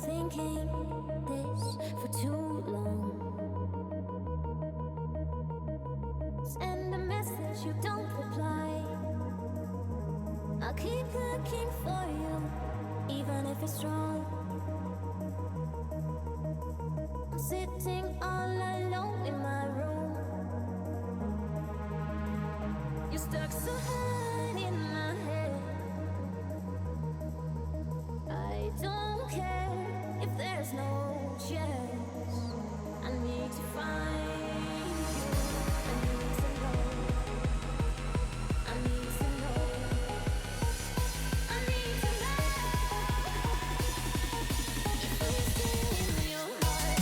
thinking this for too long. Send a message, you don't reply. I'll keep looking for you, even if it's wrong. I'm sitting all alone in my room. You're stuck so high in my head. I don't care if there's no chance. I need to find you. I need to know. I need to know. I need to know if we're still in your heart.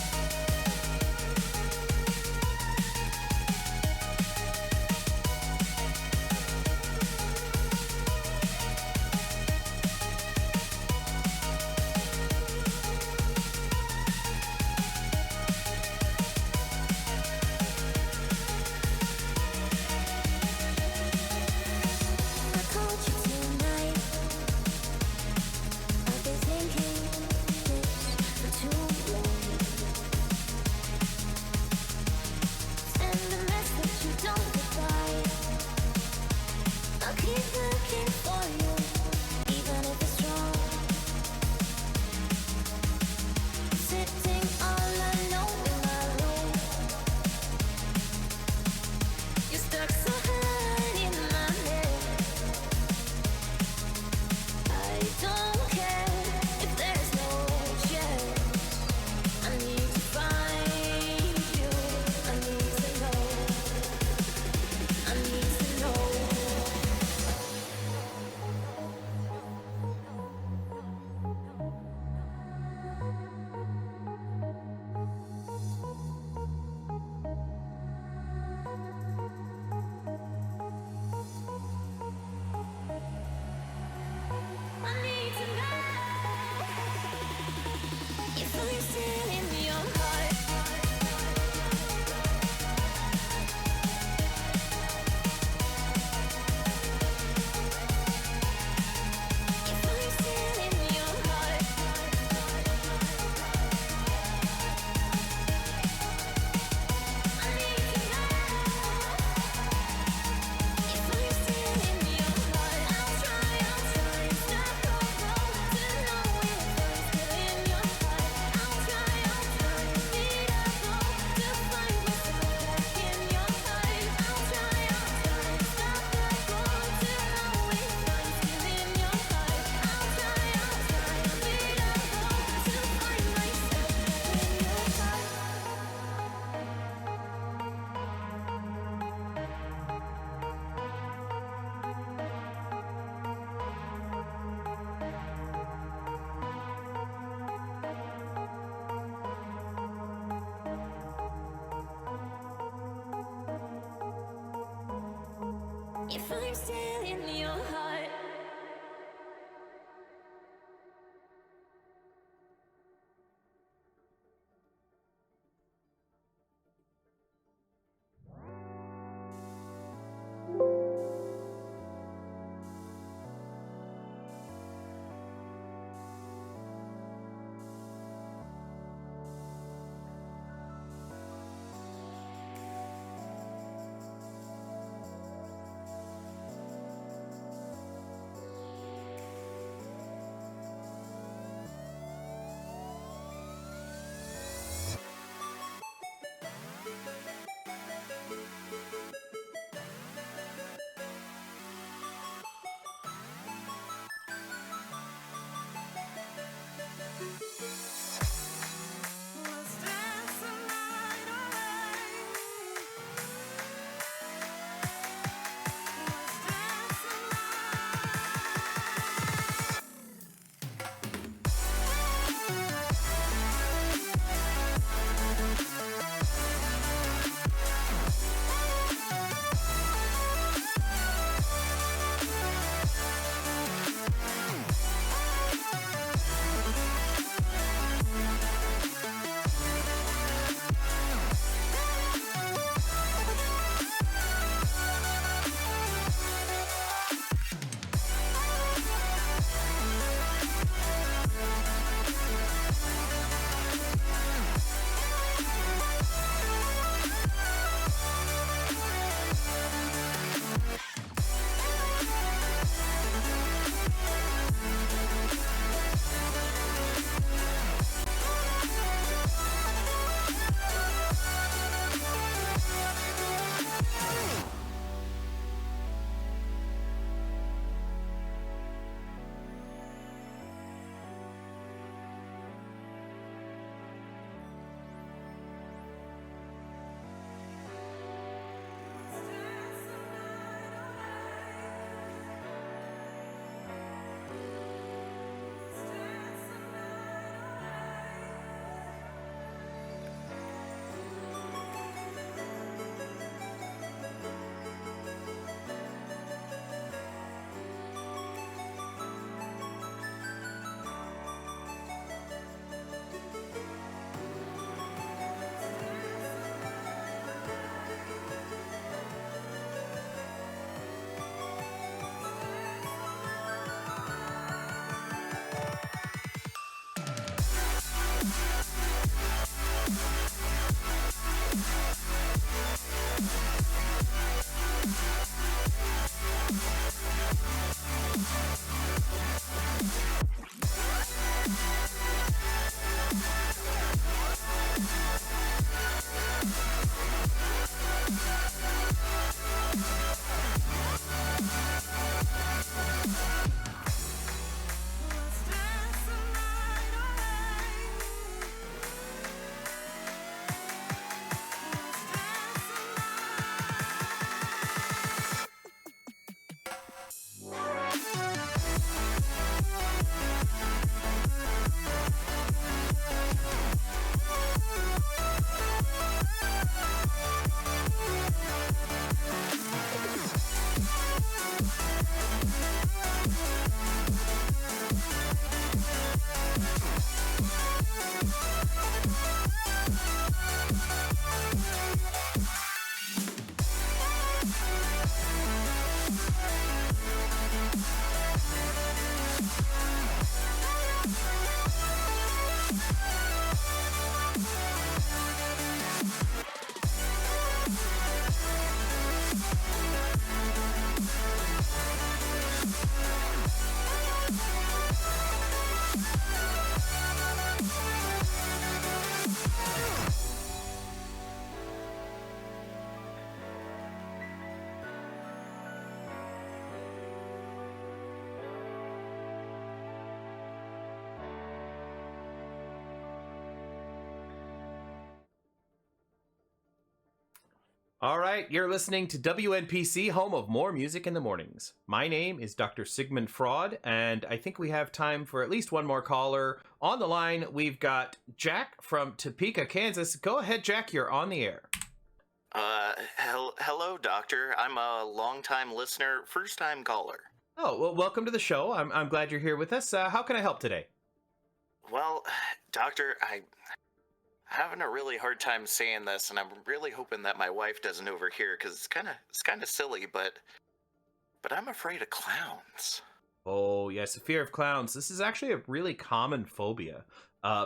I called you tonight. I've been thinking this for too long. Send a message, you don't reply. I'll keep looking for you, even if it's wrong. Sitting all alone in my room. You're stuck so high in my head. I don't care if there's no chance. I need to find you. I need to know. I need to know. I need to know if I'm still in your heart. If I'm still in your heart. I need to know if I'm still in your heart. I'll try stop the road to know if I'm still in your heart. I'll try beat up low to find myself back in your heart. I'll try stop the road to know if I'm still in your heart. I'll try beat up low to find myself back in your heart. If I'm still in your heart. All right, you're listening to WNPC, home of more music in the mornings. My name is Dr. Sigmund Fraud, and I think we have time for at least one more caller. On the line, we've got Jack from Topeka, Kansas. Go ahead, Jack, you're on the air. Hello, Doctor. I'm a longtime listener, first-time caller. Oh, well, welcome to the show. I'm glad you're here with us. How can I help today? Well, Doctor, I'm having a really hard time saying this, and I'm really hoping that my wife doesn't overhear, because it's kind of silly, but I'm afraid of clowns. Oh, yes, the fear of clowns. This is actually a really common phobia.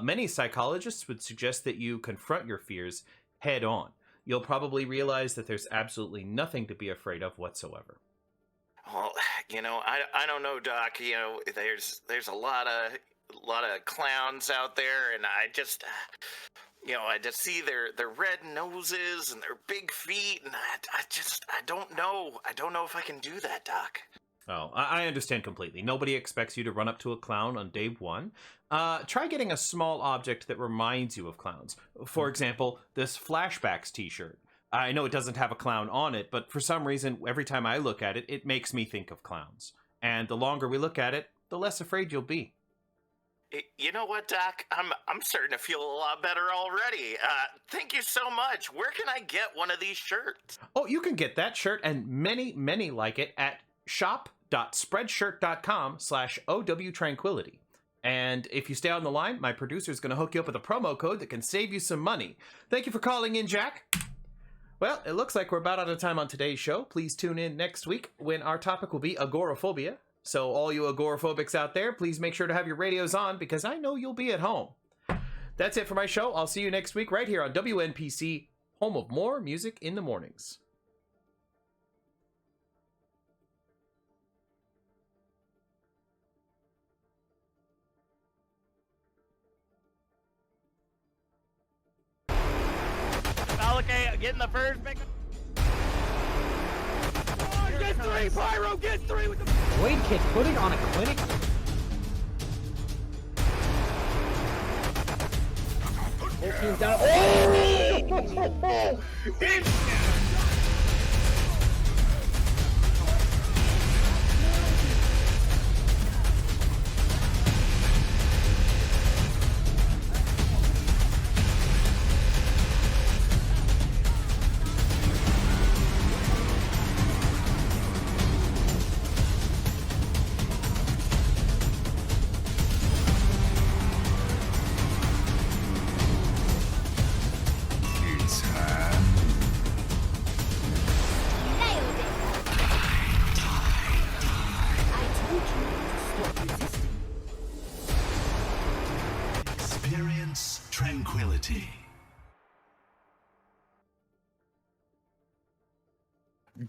Many psychologists would suggest that you confront your fears head on. You'll probably realize that there's absolutely nothing to be afraid of whatsoever. Well, I don't know, Doc. There's a lot of clowns out there, and I just see their red noses and their big feet, and I don't know. I don't know if I can do that, Doc. Oh, I understand completely. Nobody expects you to run up to a clown on day one. Try getting a small object that reminds you of clowns. For example, this Flashbacks t-shirt. I know it doesn't have a clown on it, but for some reason, every time I look at it, it makes me think of clowns. And the longer we look at it, the less afraid you'll be. You know what, Doc? I'm starting to feel a lot better already. Thank you so much. Where can I get one of these shirts? Oh, you can get that shirt and many, many like it at shop.spreadshirt.com/OWTranquility. And if you stay on the line, my producer is going to hook you up with a promo code that can save you some money. Thank you for calling in, Jack. Well, it looks like we're about out of time on today's show. Please tune in next week when our topic will be agoraphobia. So all you agoraphobics out there, please make sure to have your radios on because I know you'll be at home. That's it for my show. I'll see you next week right here on WNPC, home of more music in the mornings. Okay, getting the first pick. Oh, get three, Pyro, get three with the Wade Kid putting on a clinic. Whole team's down. Oh! Nailed it. I told you to stop resisting. Experience tranquility.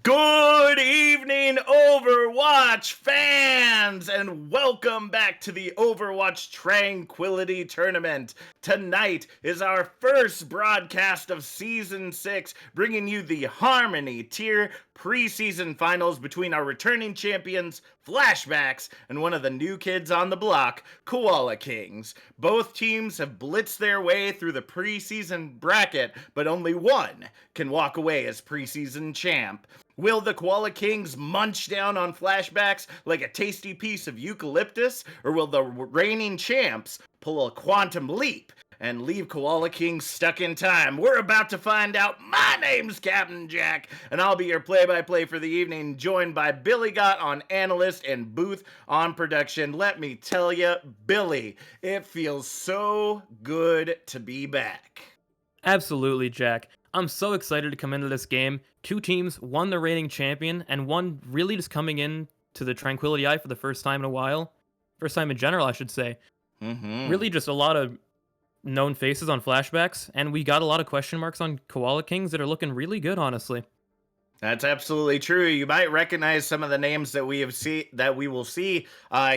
Good evening, Overwatch fans, and welcome back to the Overwatch Tranquility Tournament. Tonight is our first broadcast of Season 6, bringing you the Harmony Tier preseason finals between our returning champions, Flashbacks, and one of the new kids on the block, Koala Kings. Both teams have blitzed their way through the preseason bracket, but only one can walk away as preseason champ. Will the Koala Kings munch down on Flashbacks like a tasty piece of eucalyptus, or will the reigning champs pull a quantum leap and leave Koala Kings stuck in time? We're about to find out. My name's Captain Jack, and I'll be your play-by-play for the evening, joined by Billy Gott on analyst and Booth on production. Let me tell you, Billy, it feels so good to be back. Absolutely, Jack. I'm so excited to come into this game. Two teams, one the reigning champion, and one really just coming in to the Tranquility Eye for the first time in a while. First time in general, I should say. Really just a lot of known faces on Flashbacks, and we got a lot of question marks on Koala Kings that are looking really good, honestly. That's absolutely true. You might recognize some of the names that we will see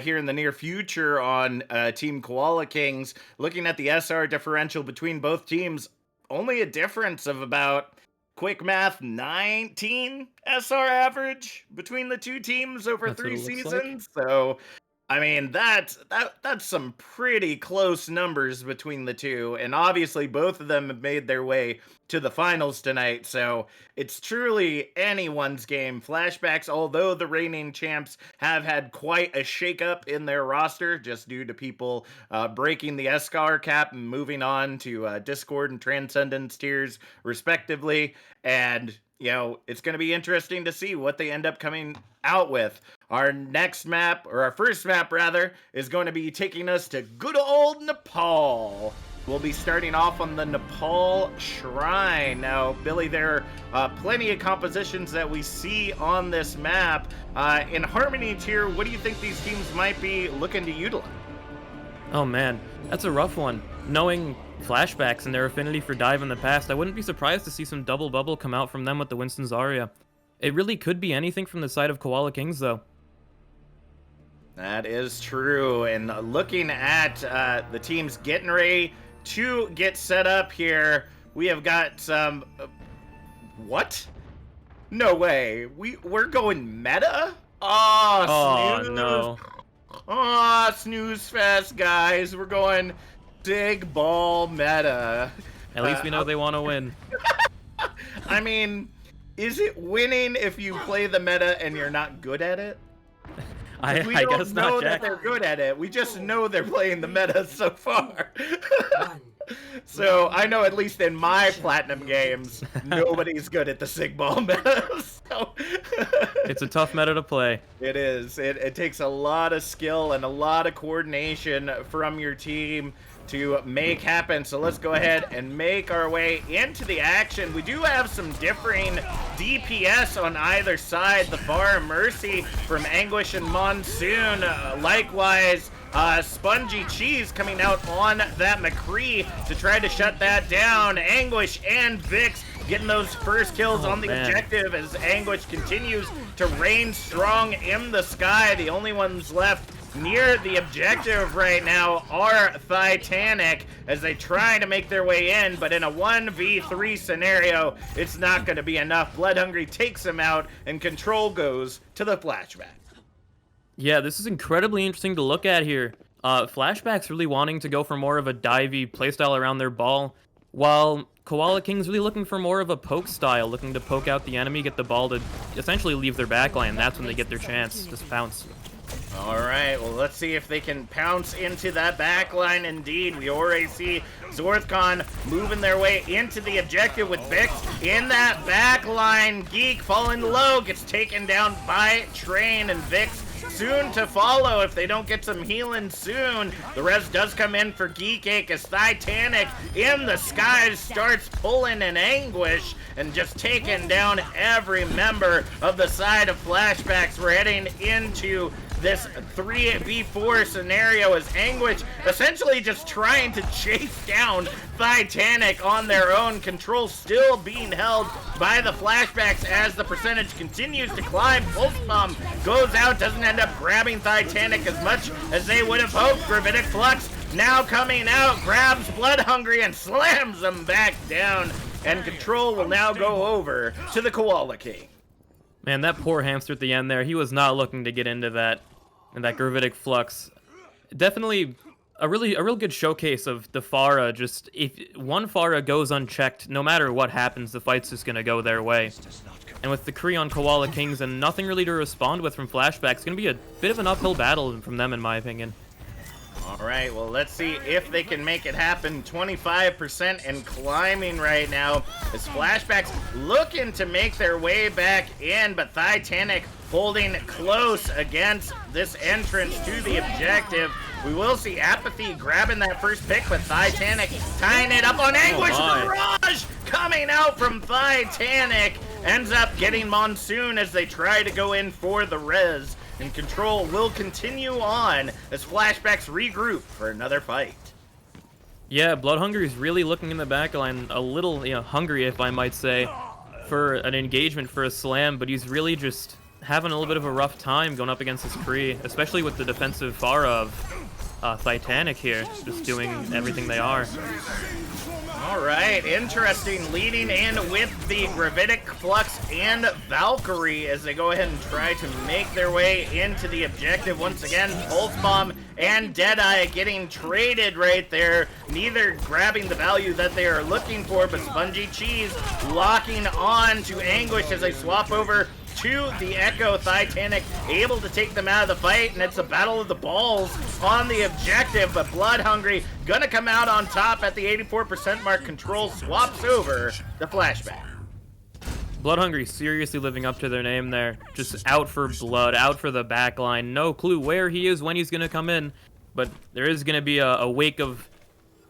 here in the near future on Team Koala Kings. Looking at the SR differential between both teams, only a difference of about, quick math, 19 SR average between the two teams over That's what 3 it looks seasons. So I mean, that's some pretty close numbers between the two, and obviously both of them have made their way to the finals tonight, so it's truly anyone's game. Flashbacks, although the reigning champs have had quite a shakeup in their roster, just due to people breaking the SCAR cap and moving on to Discord and Transcendence tiers, respectively, and it's going to be interesting to see what they end up coming out with. Our next map, or our first map rather, is going to be taking us to good old Nepal. We'll be starting off on the Nepal Shrine. Now, Billy, there are plenty of compositions that we see on this map. In Harmony tier, what do you think these teams might be looking to utilize? Oh man, that's a rough one. Knowing Flashbacks and their affinity for dive in the past, I wouldn't be surprised to see some double bubble come out from them with the Winston Zarya. It really could be anything from the side of Koala Kings, though. That is true. And looking at the teams getting ready to get set up here, we have got some... what? No way. We're going meta? Oh, snooze. no. Oh, snooze fest, guys. We're going big ball meta. At least we know they want to win. I mean, is it winning if you play the meta and you're not good at it? I We guess don't know not, that Jack. they're good at it. We just know they're playing the meta so far. So I know at least in my platinum games, nobody's good at the Sig Ball meta. So It's a tough meta to play. it is. It takes a lot of skill and a lot of coordination from your team to make happen. So let's go ahead and make our way into the action. We do have some differing DPS on either side. The Bar of Mercy from Anguish and Monsoon. Likewise, Spongy Cheese coming out on that McCree to try to shut that down. Anguish and Vix getting those first kills on the objective as Anguish continues to reign strong in the sky. The only ones left near the objective right now are Titanic as they try to make their way in, but in a 1v3 scenario, it's not going to be enough. Blood Hungry takes him out, and control goes to the Flashback. Yeah, this is incredibly interesting to look at here. Flashbacks really wanting to go for more of a divey playstyle around their ball, while Koala King's really looking for more of a poke style, looking to poke out the enemy, get the ball to essentially leave their backline. That's when they get their chance, just pounce. All right, well, let's see if they can pounce into that backline. Indeed, we already see Zorthcon moving their way into the objective with Vix in that backline. Geek falling low, gets taken down by Train, and Vix soon to follow if they don't get some healing soon. The res does come in for Geekake as Titanic in the skies starts pulling in Anguish and just taking down every member of the side of Flashbacks. We're heading into this 3v4 scenario as Anguish essentially just trying to chase down Titanic on their own. Control still being held by the Flashbacks as the percentage continues to climb. Pulse Bomb goes out, doesn't end up grabbing Titanic as much as they would have hoped. Gravitic Flux now coming out, grabs Blood Hungry and slams them back down. And Control will now go over to the Koala King. Man, that poor hamster at the end there, he was not looking to get into that gravitic flux. Definitely a real good showcase of the Pharah. Just if one Pharah goes unchecked, no matter what happens, the fight's just gonna go their way. And with the Kree on Koala Kings and nothing really to respond with from Flashbacks, it's gonna be a bit of an uphill battle from them, in my opinion. All right, well, let's see if they can make it happen. 25% and climbing right now as Flashbacks looking to make their way back in, but Titanic holding close against this entrance to the objective. We will see Apathy grabbing that first pick, but Titanic tying it up on Anguish. Mirage coming out from Titanic ends up getting Monsoon as they try to go in for the res. And Control will continue on as Flashbacks regroup for another fight. Yeah, Blood Hungry is really looking in the backline, a little hungry, if I might say, for an engagement, for a slam, but he's really just having a little bit of a rough time going up against this Kree, especially with the defensive Pharah of Titanic here, just doing everything they are. All right, interesting. Leading in with the Gravitic Flux and Valkyrie as they go ahead and try to make their way into the objective. Once again, Pulse Bomb and Deadeye getting traded right there. Neither grabbing the value that they are looking for, but Spongy Cheese locking on to Anguish as they swap over to the Echo. Titanic able to take them out of the fight, and it's a battle of the balls on the objective, but Blood Hungry gonna come out on top at the 84% mark. Control swaps over the Flashback. Blood Hungry seriously living up to their name there. Just out for blood, out for the backline. No clue where he is, when he's going to come in, but there is going to be a wake of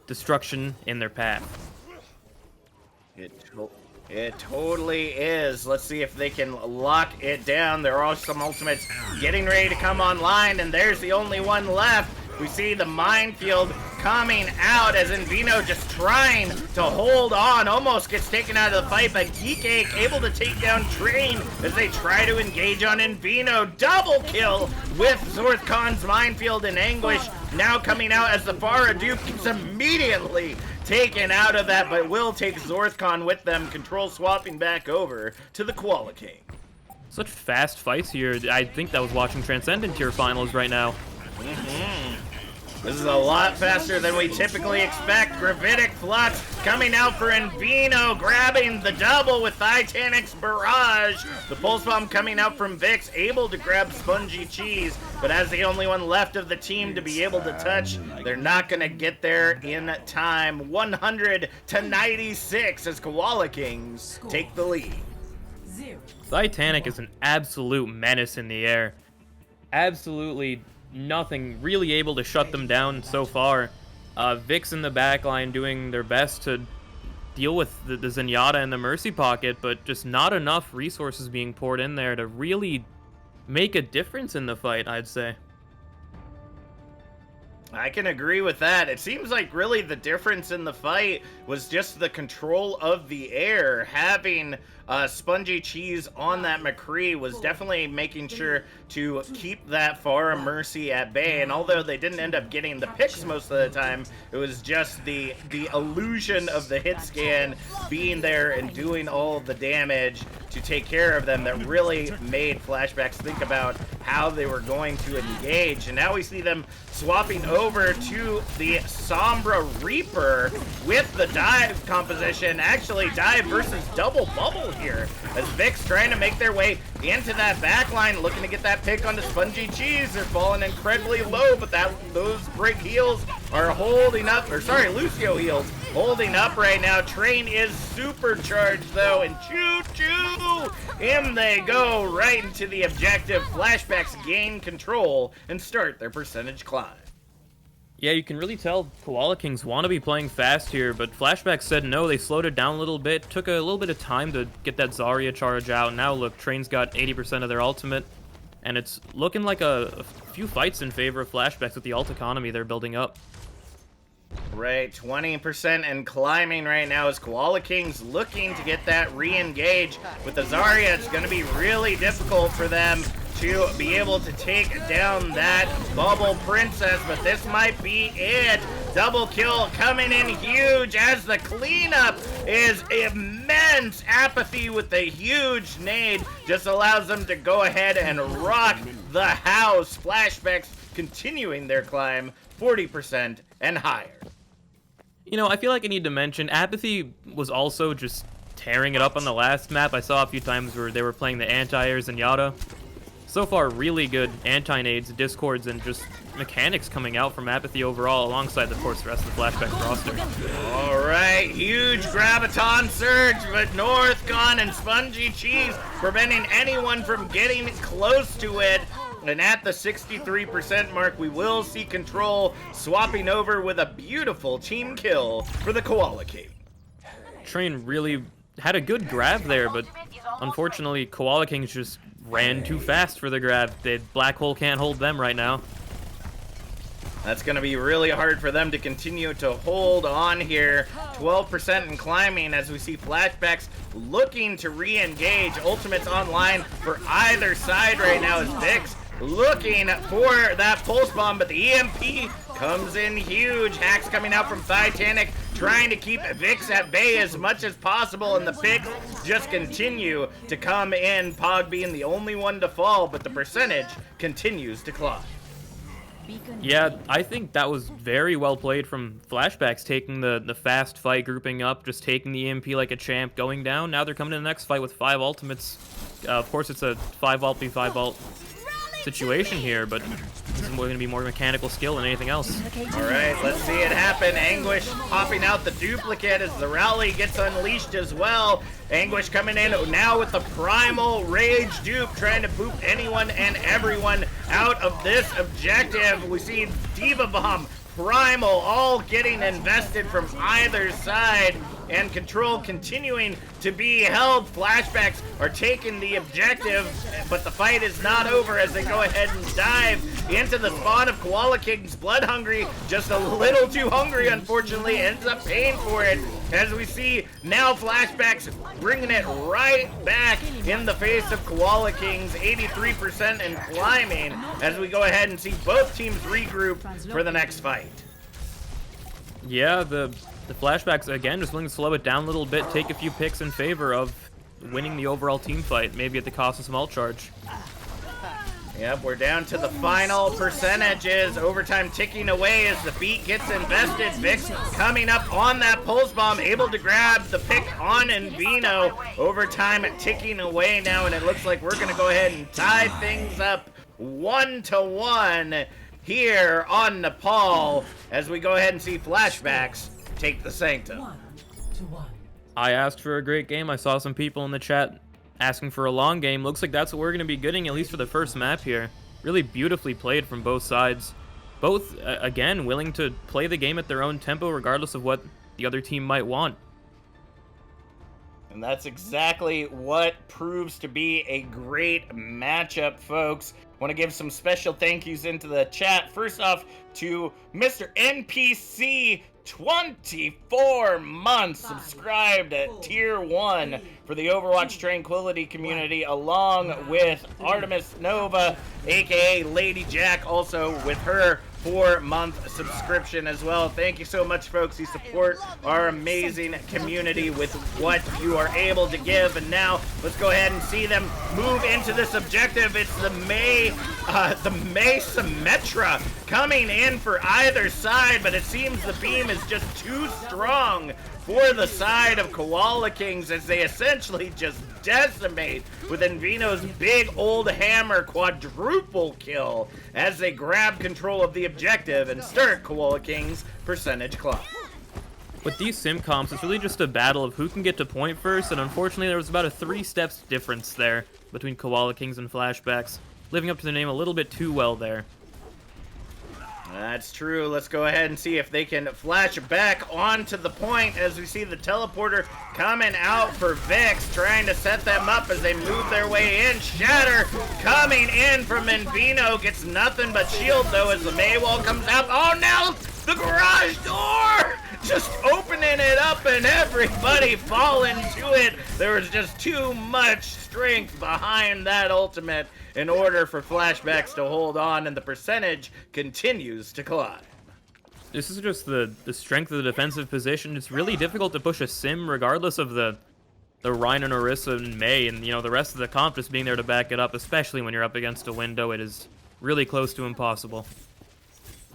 destruction in their path. It totally is. Let's see if they can lock it down. There are some ultimates getting ready to come online, and there's the only one left. We see the minefield coming out as Invino just trying to hold on. Almost gets taken out of the fight, but Geekake able to take down Train as they try to engage on Invino. Double kill with Zorthcon's minefield and Anguish now coming out as the Farah Dupe gets immediately taken out of that, but will take Zorthcon with them. Control swapping back over to the Koala King. Such fast fights here. I think that was watching Transcendent Tier finals right now. This is a lot faster than we typically expect. Gravitic Flux coming out for Invino, grabbing the double with Titanic's Barrage. The Pulse Bomb coming out from Vix, able to grab Spongy Cheese, but as the only one left of the team to be able to touch, they're not going to get there in time. 100-96 as Koala Kings take the lead. Titanic is an absolute menace in the air. Absolutely nothing really able to shut them down so far. Vix in the backline doing their best to deal with the Zenyatta and the Mercy Pocket, but just not enough resources being poured in there to really make a difference in the fight, I'd say. I can agree with that. It seems like really the difference in the fight was just the control of the air. Having Spongy Cheese on that McCree was definitely making sure to keep that Farah Mercy at bay. And although they didn't end up getting the picks most of the time, it was just the illusion of the hit scan being there and doing all the damage to take care of them that really made Flashbacks think about how they were going to engage. And now we see them swapping over to the Sombra Reaper with the dive composition. Actually, dive versus double bubble here as Vix trying to make their way into that backline, looking to get that pick onto Spongy Cheese. They're falling incredibly low, but those break heals are holding up, or sorry, Lucio heals holding up right now. Train is supercharged though, and choo-choo! In they go right into the objective. Flashbacks gain control and start their percentage climb. Yeah, you can really tell Koala Kings want to be playing fast here, but Flashbacks said no. They slowed it down a little bit, took a little bit of time to get that Zarya charge out. Now look, Train's got 80% of their ultimate, and it's looking like a few fights in favor of Flashbacks with the ult economy they're building up. Right, 20% and climbing right now as Koala Kings looking to get that re-engage. With the Zarya, it's going to be really difficult for them to be able to take down that Bubble Princess, but this might be it. Double kill coming in huge as the cleanup is immense. Apathy with the huge nade just allows them to go ahead and rock the house. Flashbacks continuing their climb 40% and higher. You know, I feel like I need to mention, Apathy was also just tearing it up on the last map. I saw a few times where they were playing the anti-air Zenyatta. So far, really good anti-nades, discords, and just mechanics coming out from Apathy overall, alongside, of course, the rest of the Flashbacks roster. All right, huge Graviton surge, but Northcon and Spongy Cheese preventing anyone from getting close to it. And at the 63% mark, we will see Control swapping over with a beautiful team kill for the Koala King. Train really had a good grab there, but unfortunately, Koala Kings just ran too fast for the grab. The Black Hole can't hold them right now. That's going to be really hard for them to continue to hold on here. 12% and climbing as we see Flashbacks looking to re-engage. Ultimates online for either side right now as Vix looking for that pulse bomb, but the EMP comes in huge. Hacks coming out from Titanic trying to keep Vix at bay as much as possible, and the picks just continue to come in. Pog being the only one to fall, but the percentage continues to climb. Yeah, I think that was very well played from Flashbacks, taking the fast fight, grouping up, just taking the EMP like a champ, going down. Now they're coming to the next fight with 5 ultimates. Of course, it's a 5 ult v 5 ult situation here, but it's going to be more mechanical skill than anything else. Alright, let's see it happen. Anguish popping out the duplicate as the rally gets unleashed as well. Anguish coming in now with the primal rage dupe, trying to boop anyone and everyone out of this objective. We see Diva Bomb, Primal, all getting invested from either side, and control continuing to be held. Flashbacks are taking the objective, but the fight is not over as they go ahead and dive into the spawn of Koala Kings. Blood Hungry, just a little too hungry, unfortunately, ends up paying for it. As we see now Flashbacks bringing it right back in the face of Koala Kings, 83% and climbing, as we go ahead and see both teams regroup for the next fight. Yeah, the Flashbacks, again, just willing to slow it down a little bit, take a few picks in favor of winning the overall team fight, maybe at the cost of some ult charge. Yep, we're down to the final percentages. Overtime ticking away as the beat gets invested. Vix coming up on that pulse bomb, able to grab the pick on Invino. Overtime ticking away now, and it looks like we're going to go ahead and tie things up 1-1 here on Nepal as we go ahead and see Flashbacks take the Sanctum. I asked for a great game. I saw some people in the chat asking for a long game. Looks like that's what we're going to be getting, at least for the first map here. Really beautifully played from both sides. Both, again, willing to play the game at their own tempo, regardless of what the other team might want. And that's exactly what proves to be a great matchup, folks. Want to give some special thank yous into the chat. First off, to Mr. NPC 24 months subscribed at tier 1 for the Overwatch Tranquility community, along with Artemis Nova, aka Lady Jack, also with her 4-month subscription as well. Thank you so much, folks. You support our amazing community with what you are able to give. And now let's go ahead and see them move into this objective. It's the May Symmetra coming in for either side, but it seems the beam is just too strong for the side of Koala Kings as they essentially just decimate with Invino's big old hammer quadruple kill as they grab control of the objective and start Koala Kings' percentage clock. With these sim comps, it's really just a battle of who can get to point first, and unfortunately there was about a 3 steps difference there between Koala Kings and Flashbacks, living up to the name a little bit too well there. That's true. Let's go ahead and see if they can flash back onto the point as we see the teleporter coming out for Vix, trying to set them up as they move their way in. Shatter coming in from Invino, gets nothing but shield though as the May wall comes out. Oh, now the garage door! Just opening it up and everybody falling to it. There was just too much strength behind that ultimate in order for Flashbacks to hold on, and the percentage continues to climb. This is just the strength of the defensive position. It's really difficult to push a sim regardless of the Ryan and Orisa and May and, you know, the rest of the comp just being there to back it up, especially when you're up against a window. It is really close to impossible.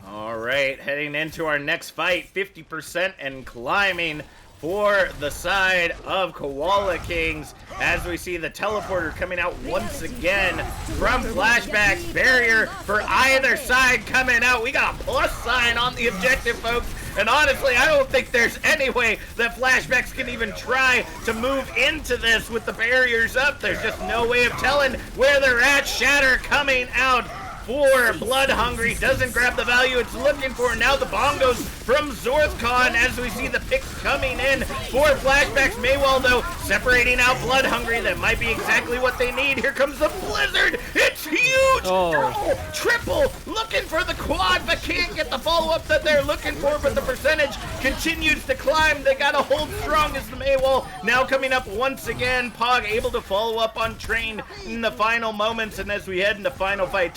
All right, heading into our next fight, 50% and climbing for the side of Koala Kings as we see the teleporter coming out once again from Flashbacks. Barrier for either side coming out. We got a plus sign on the objective, folks. And honestly, I don't think there's any way that Flashbacks can even try to move into this with the barriers up. There's just no way of telling where they're at. Shatter coming out for Blood Hungry, doesn't grab the value it's looking for. Now the bongos from Zorthcon as we see the picks coming in for Flashbacks. Maywell though separating out Blood Hungry. That might be exactly what they need. Here comes the Blizzard. It's huge. Oh. Triple looking for the quad but can't get the follow-up that they're looking for, but the percentage continues to climb. They gotta hold strong as the Maywell now coming up once again. Pog able to follow up on Train in the final moments, and as we head into final fight,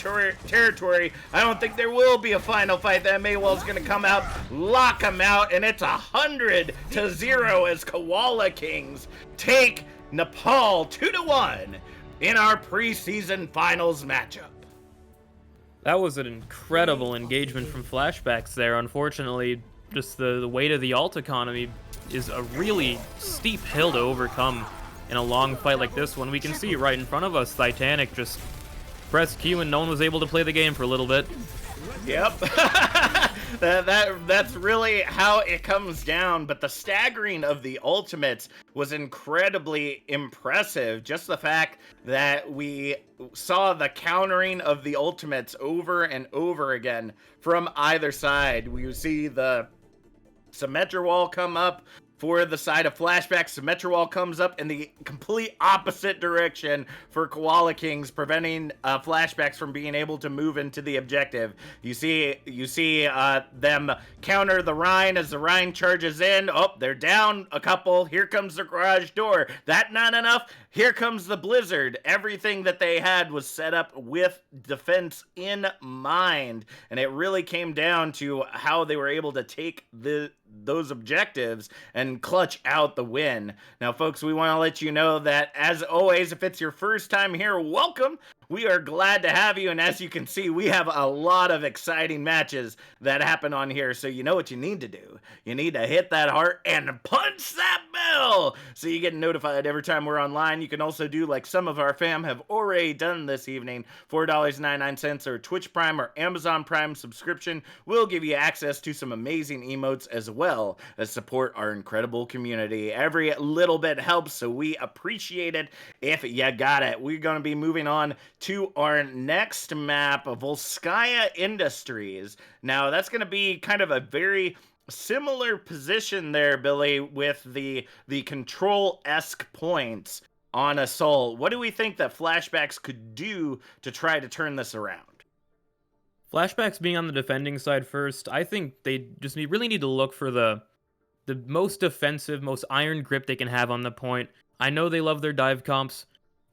territory. I don't think there will be a final fight. That Maywell's gonna come out, lock him out, and it's 100-0 as Koala Kings take Nepal 2-1 in our preseason finals matchup. That was an incredible engagement from Flashbacks there. Unfortunately, just the weight of the alt economy is a really steep hill to overcome in a long fight like this one. We can see right in front of us, Titanic just pressed Q and no one was able to play the game for a little bit. Yep. That's really how it comes down, but the staggering of the ultimates was incredibly impressive. Just the fact that we saw the countering of the ultimates over and over again from either side. We see the Symmetra wall come up for the side of Flashbacks. Symmetra wall comes up in the complete opposite direction for Koala Kings, preventing Flashbacks from being able to move into the objective. You see them counter the Rhine as the Rhine charges in. Oh, they're down a couple. Here comes the garage door. That not enough. Here comes the Blizzard. Everything that they had was set up with defense in mind, and it really came down to how they were able to take those objectives and clutch out the win. Now, folks, we want to let you know that, as always, if it's your first time here, welcome. We are glad to have you, and as you can see, we have a lot of exciting matches that happen on here, so you know what you need to do. You need to hit that heart and punch that bell so you get notified every time we're online. You can also do like some of our fam have already done this evening. $4.99 or Twitch Prime or Amazon Prime subscription will give you access to some amazing emotes as well as support our incredible community. Every little bit helps, so we appreciate it if you got it. We're going to be moving on to our next map of Volskaya Industries. Now, that's going to be kind of a very similar position there, Billy, with the control-esque points on Assault. What do we think that Flashbacks could do to try to turn this around? Flashbacks being on the defending side first, I think they just really need to look for the most defensive, most iron grip they can have on the point. I know they love their dive comps,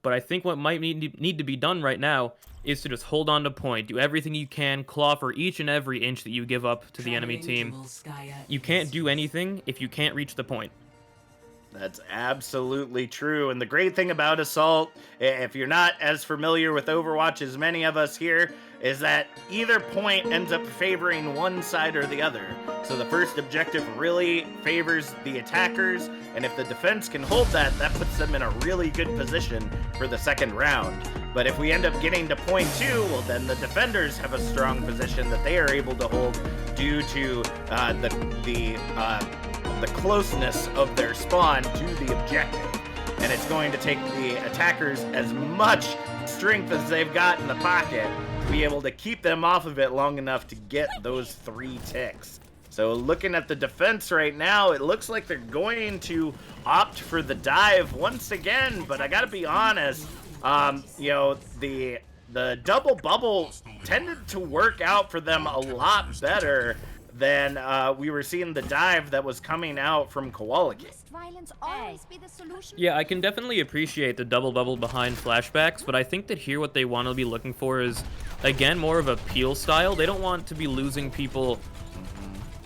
but I think what might need to be done right now is to just hold on to point. Do everything you can, claw for each and every inch that you give up to the enemy team. You can't do anything if you can't reach the point. That's absolutely true. And the great thing about Assault, if you're not as familiar with Overwatch as many of us here, is that either point ends up favoring one side or the other. So the first objective really favors the attackers, and if the defense can hold that, that puts them in a really good position for the second round. But if we end up getting to point 2, well, then the defenders have a strong position that they are able to hold due to the closeness of their spawn to the objective. And it's going to take the attackers as much strength as they've got in the pocket to be able to keep them off of it long enough to get those 3 ticks. So looking at the defense right now, it looks like they're going to opt for the dive once again, but I gotta be honest, the double bubble tended to work out for them a lot better than we were seeing the dive that was coming out from Koala King. Yeah, I can definitely appreciate the double bubble behind Flashbacks, but I think that here what they want to be looking for is, again, more of a peel style. They don't want to be losing people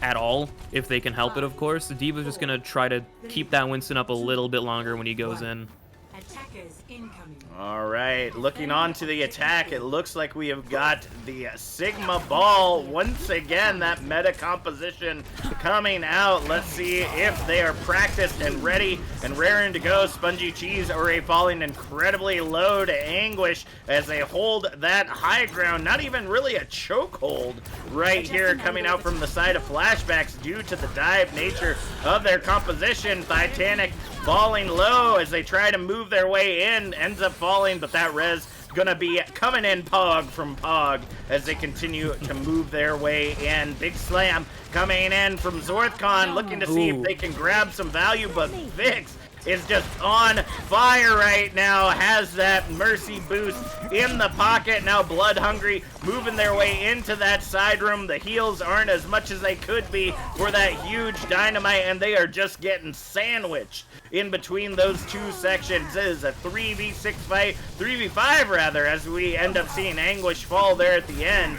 at all, if they can help it, of course. The D.Va's just going to try to keep that Winston up a little bit longer when he goes in. Attackers incoming. All right, looking on to the attack, it looks like we have got the Sigma Ball. Once again, that meta composition coming out. Let's see if they are practiced and ready and raring to go. Spongy Cheese already falling incredibly low to Anguish as they hold that high ground. Not even really a chokehold right here coming out from the side of Flashbacks due to the dive nature of their composition. Titanic falling low as they try to move their way in, ends up falling, but that res gonna be coming in Pog from Pog as they continue to move their way in. Big Slam coming in from Zorthcon, looking to see if they can grab some value, but Vix is just on fire right now, has that Mercy boost in the pocket. Now Blood Hungry moving their way into that side room. The heals aren't as much as they could be for that huge dynamite, and they are just getting sandwiched in between those two sections. It is a 3v6 fight, 3v5 rather, as we end up seeing Anguish fall there at the end.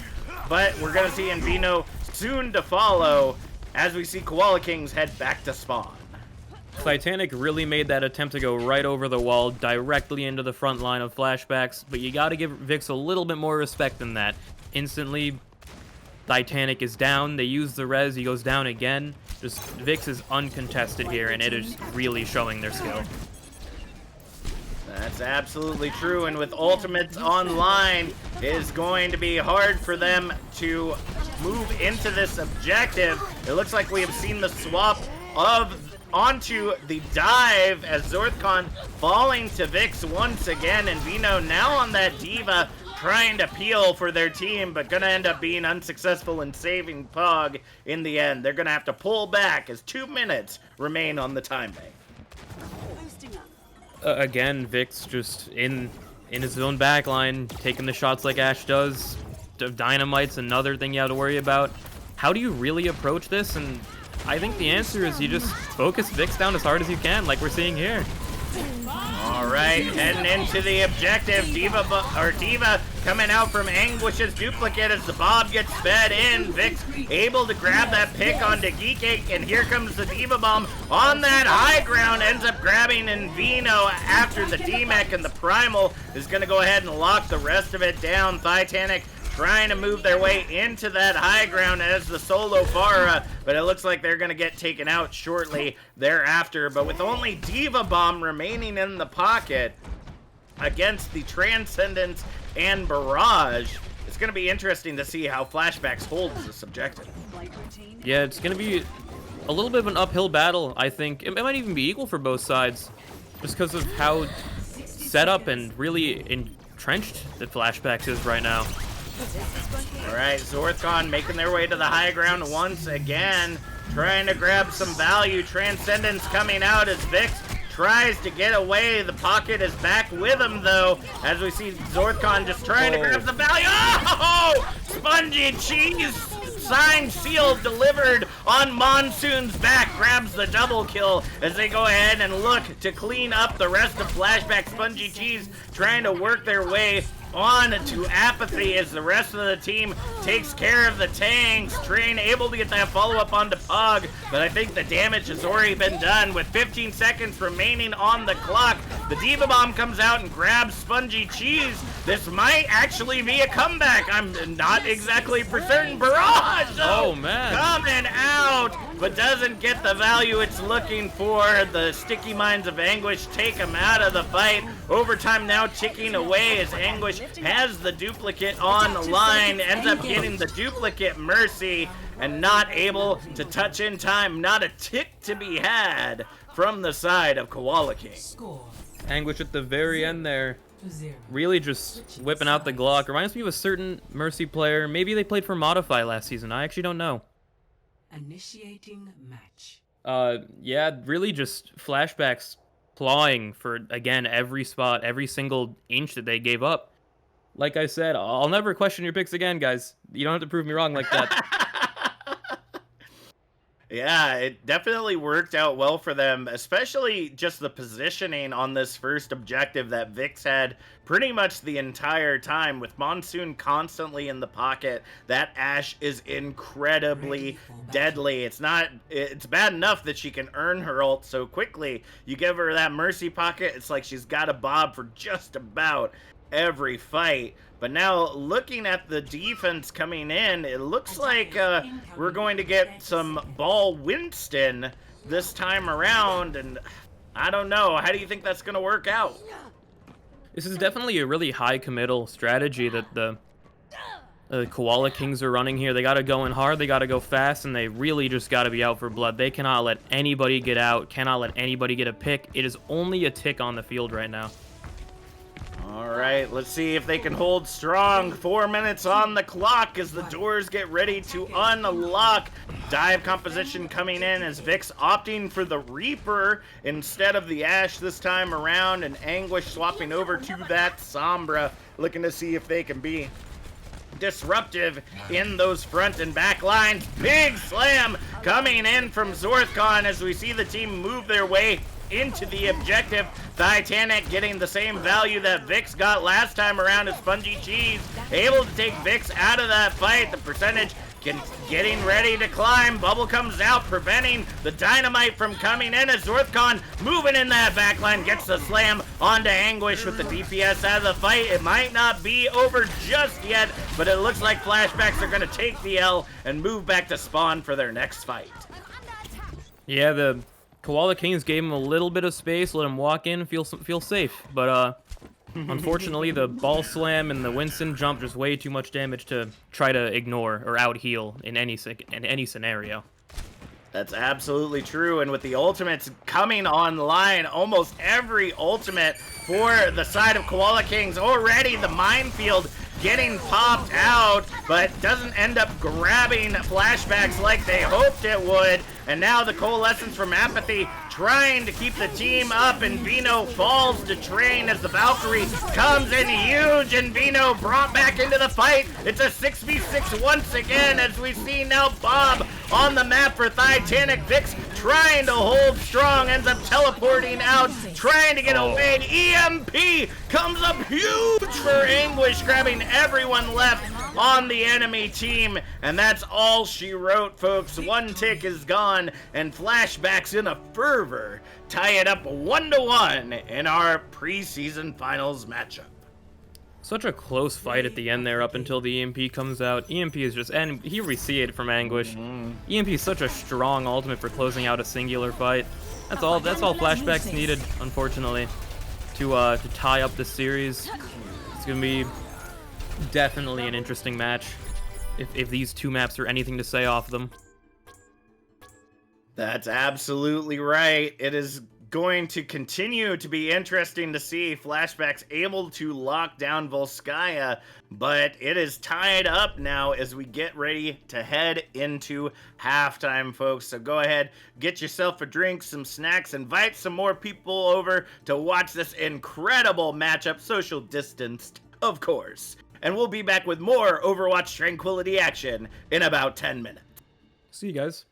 But we're going to see Invino soon to follow as we see Koala Kings head back to spawn. Titanic really made that attempt to go right over the wall, directly into the front line of Flashbacks, but you gotta give Vix a little bit more respect than that. Instantly, Titanic is down, they use the res, he goes down again. Just, Vix is uncontested here, and it is really showing their skill. That's absolutely true, and with ultimates online, it is going to be hard for them to move into this objective. It looks like we have seen the swap onto the dive as Zorthcon falling to Vix once again, and Vino now on that D.Va trying to peel for their team, but gonna end up being unsuccessful in saving Pog in the end. They're gonna have to pull back as 2 minutes remain on the time bank. Again, Vix just in his own backline, taking the shots like Ash does. Dynamite's another thing you have to worry about. How do you really approach this? And I think the answer is you just focus Vix down as hard as you can, like we're seeing here. All right, heading into the objective. D.Va coming out from Anguish's duplicate as the Bob gets fed in. Vix able to grab that pick onto Geekake, and here comes the D.Va bomb on that high ground. Ends up grabbing Invino after the D-Mech, and the Primal is going to go ahead and lock the rest of it down. Titanic trying to move their way into that high ground as the solo Pharah, but it looks like they're going to get taken out shortly thereafter. But with only D.Va Bomb remaining in the pocket against the Transcendence and Barrage, it's going to be interesting to see how Flashbacks holds this objective. Yeah, it's going to be a little bit of an uphill battle, I think. It might even be equal for both sides, just because of how set up and really entrenched the Flashbacks is right now. Alright, Zorthcon making their way to the high ground once again, trying to grab some value. Transcendence coming out as Vix tries to get away. The pocket is back with him, though, as we see Zorthcon just trying to grab the value. Oh! Spongy Cheese! Signed, sealed, delivered on Monsoon's back. Grabs the double kill as they go ahead and look to clean up the rest of Flashback. Spongy Cheese trying to work their way on to apathy as the rest of the team takes care of the tanks. Train able to get that follow-up onto Pog, but I think the damage has already been done with 15 seconds remaining on the clock. The D.Va Bomb comes out and grabs Spongy Cheese. This might actually be a comeback. I'm not exactly for certain. Barrage, oh man, coming out, but doesn't get the value it's looking for. The Sticky Minds of Anguish take him out of the fight. Overtime now ticking away as Anguish has the duplicate on the line, ends up getting the duplicate Mercy, and not able to touch in time. Not a tick to be had from the side of Koala King. Anguish at the very end there, really just whipping out the Glock. Reminds me of a certain Mercy player. Maybe they played for Modify last season. I actually don't know. Initiating match. Yeah, really just Flashbacks clawing for, again, every spot, every single inch that they gave up. Like I said, I'll never question your picks again, guys. You don't have to prove me wrong like that. Yeah, it definitely worked out well for them, especially just the positioning on this first objective that Vix had pretty much the entire time, with Monsoon constantly in the pocket. That Ashe is incredibly deadly. It's bad enough that she can earn her ult so quickly. You give her that Mercy pocket, it's like she's got a bob for just about every fight. But now, looking at the defense coming in, it looks like we're going to get some Ball Winston this time around, and I don't know. How do you think that's going to work out? This is definitely a really high committal strategy that the Koala Kings are running here. They got to go in hard, they got to go fast, and they really just got to be out for blood. They cannot let anybody get out, cannot let anybody get a pick. It is only a tick on the field right now. All right, let's see if they can hold strong. 4 minutes on the clock as the doors get ready to unlock. Dive composition coming in as Vix opting for the Reaper instead of the Ash this time around, and Anguish swapping over to that Sombra, looking to see if they can be disruptive in those front and back lines. Big slam coming in from Zorthcon as we see the team move their way into the objective. Titanic getting the same value that Vix got last time around as Spongy Cheese, able to take Vix out of that fight. The percentage getting ready to climb. Bubble comes out, preventing the dynamite from coming in as Zorthcon moving in that backline, gets the slam onto Anguish with the DPS out of the fight. It might not be over just yet, but it looks like Flashbacks are going to take the L and move back to spawn for their next fight. Yeah, the Koala Kings gave him a little bit of space, let him walk in, feel safe. But unfortunately, the ball slam and the Winston jump just way too much damage to try to ignore or out heal in any scenario. That's absolutely true, and with the ultimates coming online, almost every ultimate for the side of Koala Kings already, the minefield getting popped out, but doesn't end up grabbing Flashbacks like they hoped it would. And now the Coalescence from Apathy trying to keep the team up, and Vino falls to train as the Valkyrie comes in huge, and Vino brought back into the fight. It's a 6v6 once again as we see now Bob on the map for Titanic. Vix trying to hold strong, ends up teleporting out, trying to get away. EMP comes up huge for Anguish, grabbing everyone left on the enemy team, and that's all she wrote, folks. One tick is gone, and Flashbacks in a fervor tie it up 1-1 in our preseason finals matchup. Such a close fight at the end there up until the EMP comes out. EMP is just, and here we see it from Anguish. EMP is such a strong ultimate for closing out a singular fight. That's all Flashbacks needed, unfortunately, to tie up the series. It's gonna be definitely an interesting match if these two maps are anything to say off them. That's absolutely right. It is going to continue to be interesting to see Flashbacks able to lock down Volskaya, but it is tied up now as we get ready to head into halftime, folks. So go ahead, get yourself a drink, some snacks, invite some more people over to watch this incredible matchup, social distanced, of course. And we'll be back with more Overwatch Tranquility action in about 10 minutes. See you guys.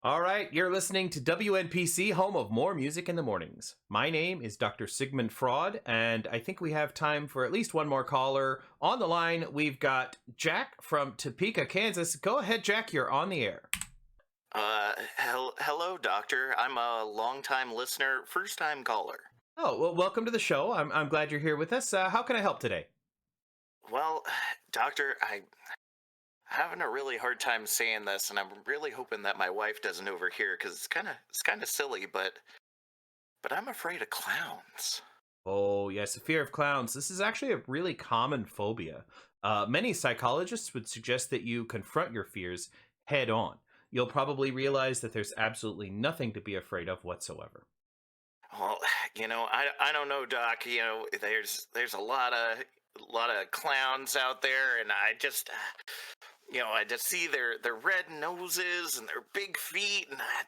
All right, you're listening to WNPC, home of more music in the mornings. My name is Dr. Sigmund Fraud, and I think we have time for at least one more caller. On the line, we've got Jack from Topeka, Kansas. Go ahead, Jack, you're on the air. Hello, Doctor. I'm a longtime listener, first-time caller. Oh, well, welcome to the show. I'm glad you're here with us. How can I help today? Well, Doctor, I'm having a really hard time saying this, and I'm really hoping that my wife doesn't overhear, because it's kind of silly, but I'm afraid of clowns. Oh, yes, a fear of clowns. This is actually a really common phobia. Many psychologists would suggest that you confront your fears head on. You'll probably realize that there's absolutely nothing to be afraid of whatsoever. Well, I don't know, Doc. There's a lot of clowns out there, and I just see their red noses and their big feet, and I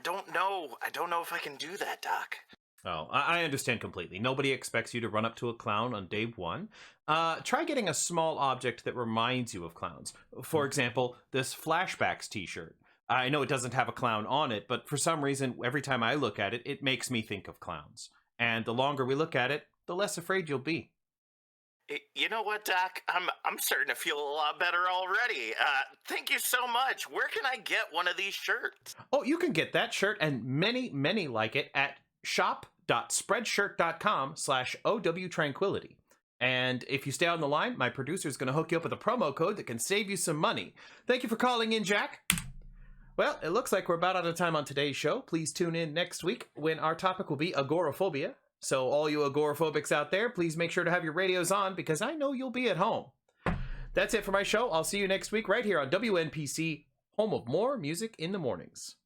don't know if I can do that, Doc. Oh, I understand completely. Nobody expects you to run up to a clown on day one. Try getting a small object that reminds you of clowns. For example, this Flashbacks t-shirt. I know it doesn't have a clown on it, but for some reason, every time I look at it, it makes me think of clowns. And the longer we look at it, the less afraid you'll be. You know what, Doc? I'm starting to feel a lot better already. Thank you so much. Where can I get one of these shirts? Oh, you can get that shirt and many, many like it at shop.spreadshirt.com/OW Tranquility. And if you stay on the line, my producer is going to hook you up with a promo code that can save you some money. Thank you for calling in, Jack. Well, it looks like we're about out of time on today's show. Please tune in next week when our topic will be agoraphobia. So all you agoraphobics out there, please make sure to have your radios on because I know you'll be at home. That's it for my show. I'll see you next week right here on WNPC, home of more music in the mornings.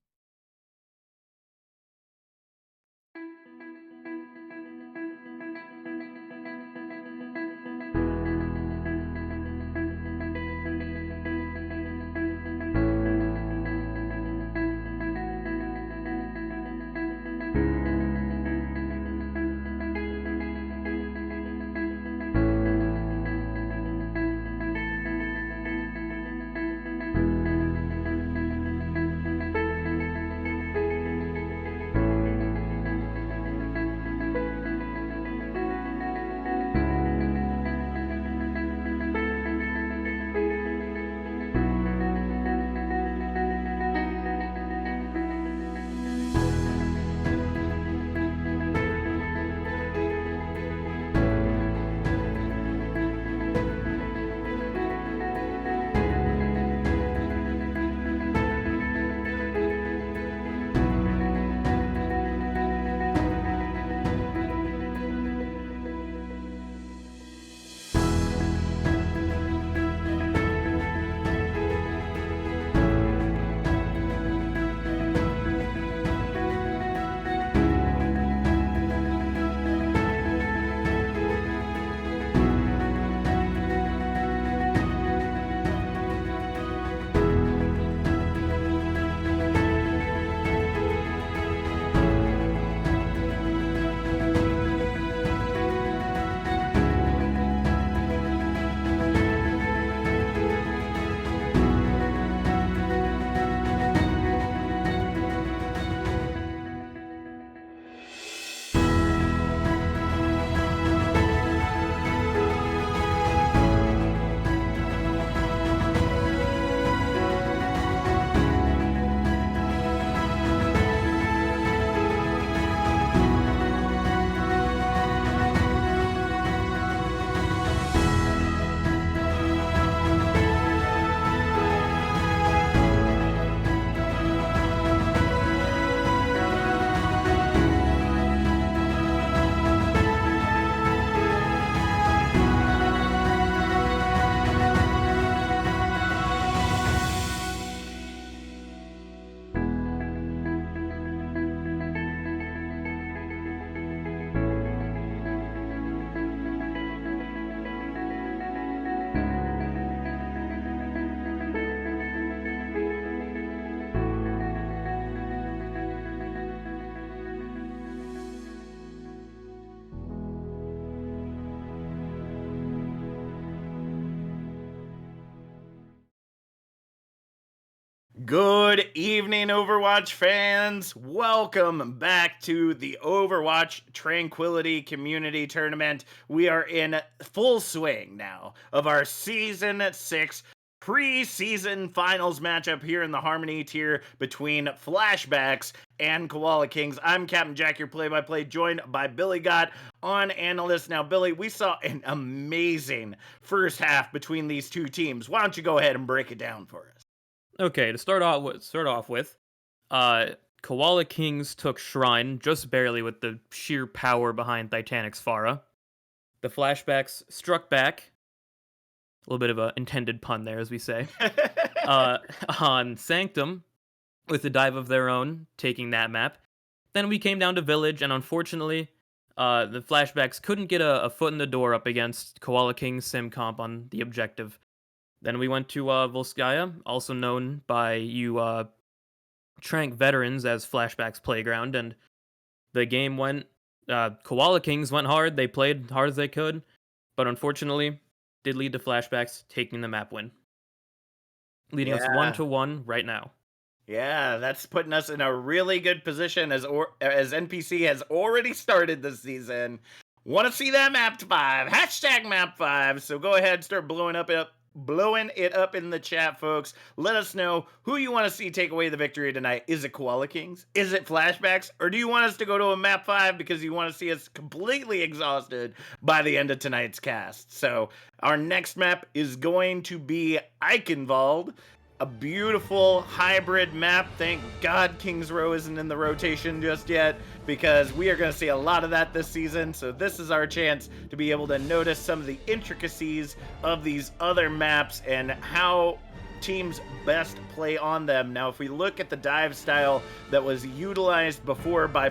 Good evening, Overwatch fans. Welcome back to the Overwatch Tranquility Community Tournament. We are in full swing now of our Season 6 preseason finals matchup here in the Harmony tier between Flashbacks and Koala Kings. I'm Captain Jack, your play-by-play, joined by Billy Gott on Analyst. Now, Billy, we saw an amazing first half between these two teams. Why don't you go ahead and break it down for us? Okay, to start off with, Koala Kings took Shrine just barely with the sheer power behind Titanic's Pharah. The Flashbacks struck back. A little bit of an intended pun there, as we say. On Sanctum, with a dive of their own, taking that map. Then we came down to Village, and unfortunately, the Flashbacks couldn't get a foot in the door up against Koala King's sim comp on the objective. Then we went to Volskaya, also known by you Trank veterans as Flashback's Playground, and the game went, Koala Kings went hard, they played hard as they could, but unfortunately, did lead to Flashbacks taking the map win. Leading us 1-1 right now. Yeah, that's putting us in a really good position as NPC has already started this season. Want to see that map 5? Hashtag map 5. So go ahead, start blowing it up in the chat, folks. Let us know who you want to see take away the victory tonight. Is it Koala Kings? Is it Flashbacks? Or do you want us to go to a map 5 because you want to see us completely exhausted by the end of tonight's cast? So our next map is going to be Eichenwald. A beautiful hybrid map. Thank God Kings Row isn't in the rotation just yet, because we are going to see a lot of that this season. So this is our chance to be able to notice some of the intricacies of these other maps and how teams best play on them. Now, if we look at the dive style that was utilized before by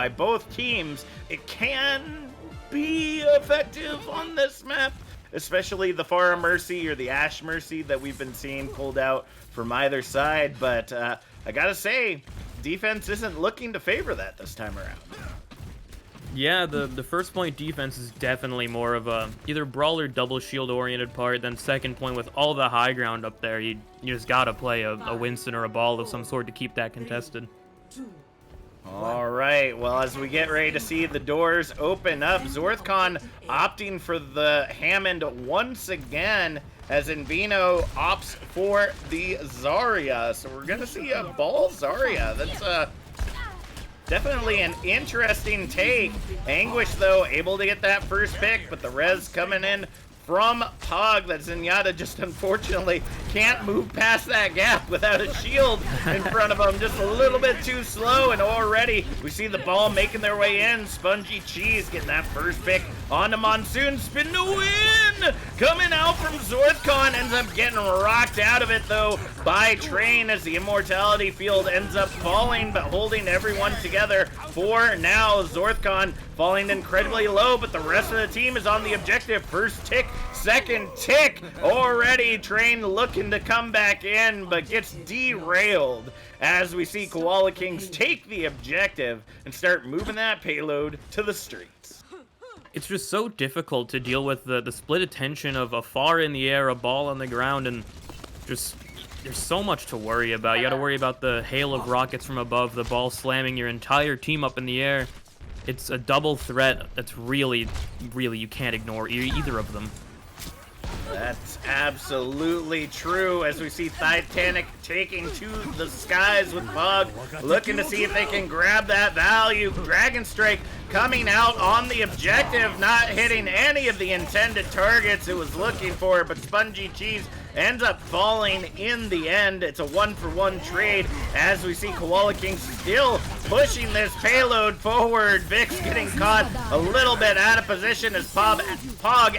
both teams, it can be effective on this map. Especially the Pharah Mercy or the Ashe Mercy that we've been seeing pulled out from either side. But I gotta say, defense isn't looking to favor that this time around. Yeah, the first point defense is definitely more of a either brawl or double shield oriented part. Then second point, with all the high ground up there, you just gotta play a Winston or a ball of some sort to keep that contested. All right, well, as we get ready to see the doors open up, Zorthcon opting for the Hammond once again, as Invino opts for the Zarya. So we're going to see a ball Zarya. That's definitely an interesting take. Anguish, though, able to get that first pick, but the res coming in from Pog, that Zenyatta just unfortunately can't move past that gap without a shield in front of him. Just a little bit too slow, and already we see the ball making their way in. Spongy Cheese getting that first pick onto Monsoon. Spin to win! Coming out from Zorthcon, ends up getting rocked out of it, though, by Train, as the Immortality field ends up falling, but holding everyone together for now. Zorthcon falling incredibly low, but the rest of the team is on the objective. First tick, second tick, already Train looking to come back in, but gets derailed as we see Koala Kings take the objective and start moving that payload to the streets. It's just so difficult to deal with the split attention of a far in the air, a ball on the ground, and just there's so much to worry about. You gotta worry about the hail of rockets from above, the ball slamming your entire team up in the air. It's a double threat that's really, you can't ignore either of them. That's absolutely true, as we see Titanic taking to the skies with Bug, looking to see if they can grab that value. Dragon Strike coming out on the objective, not hitting any of the intended targets it was looking for, but Spongy Cheese ends up falling in the end. It's a 1-for-1 trade, as we see Koala King still pushing this payload forward. Vix getting caught a little bit out of position as Pog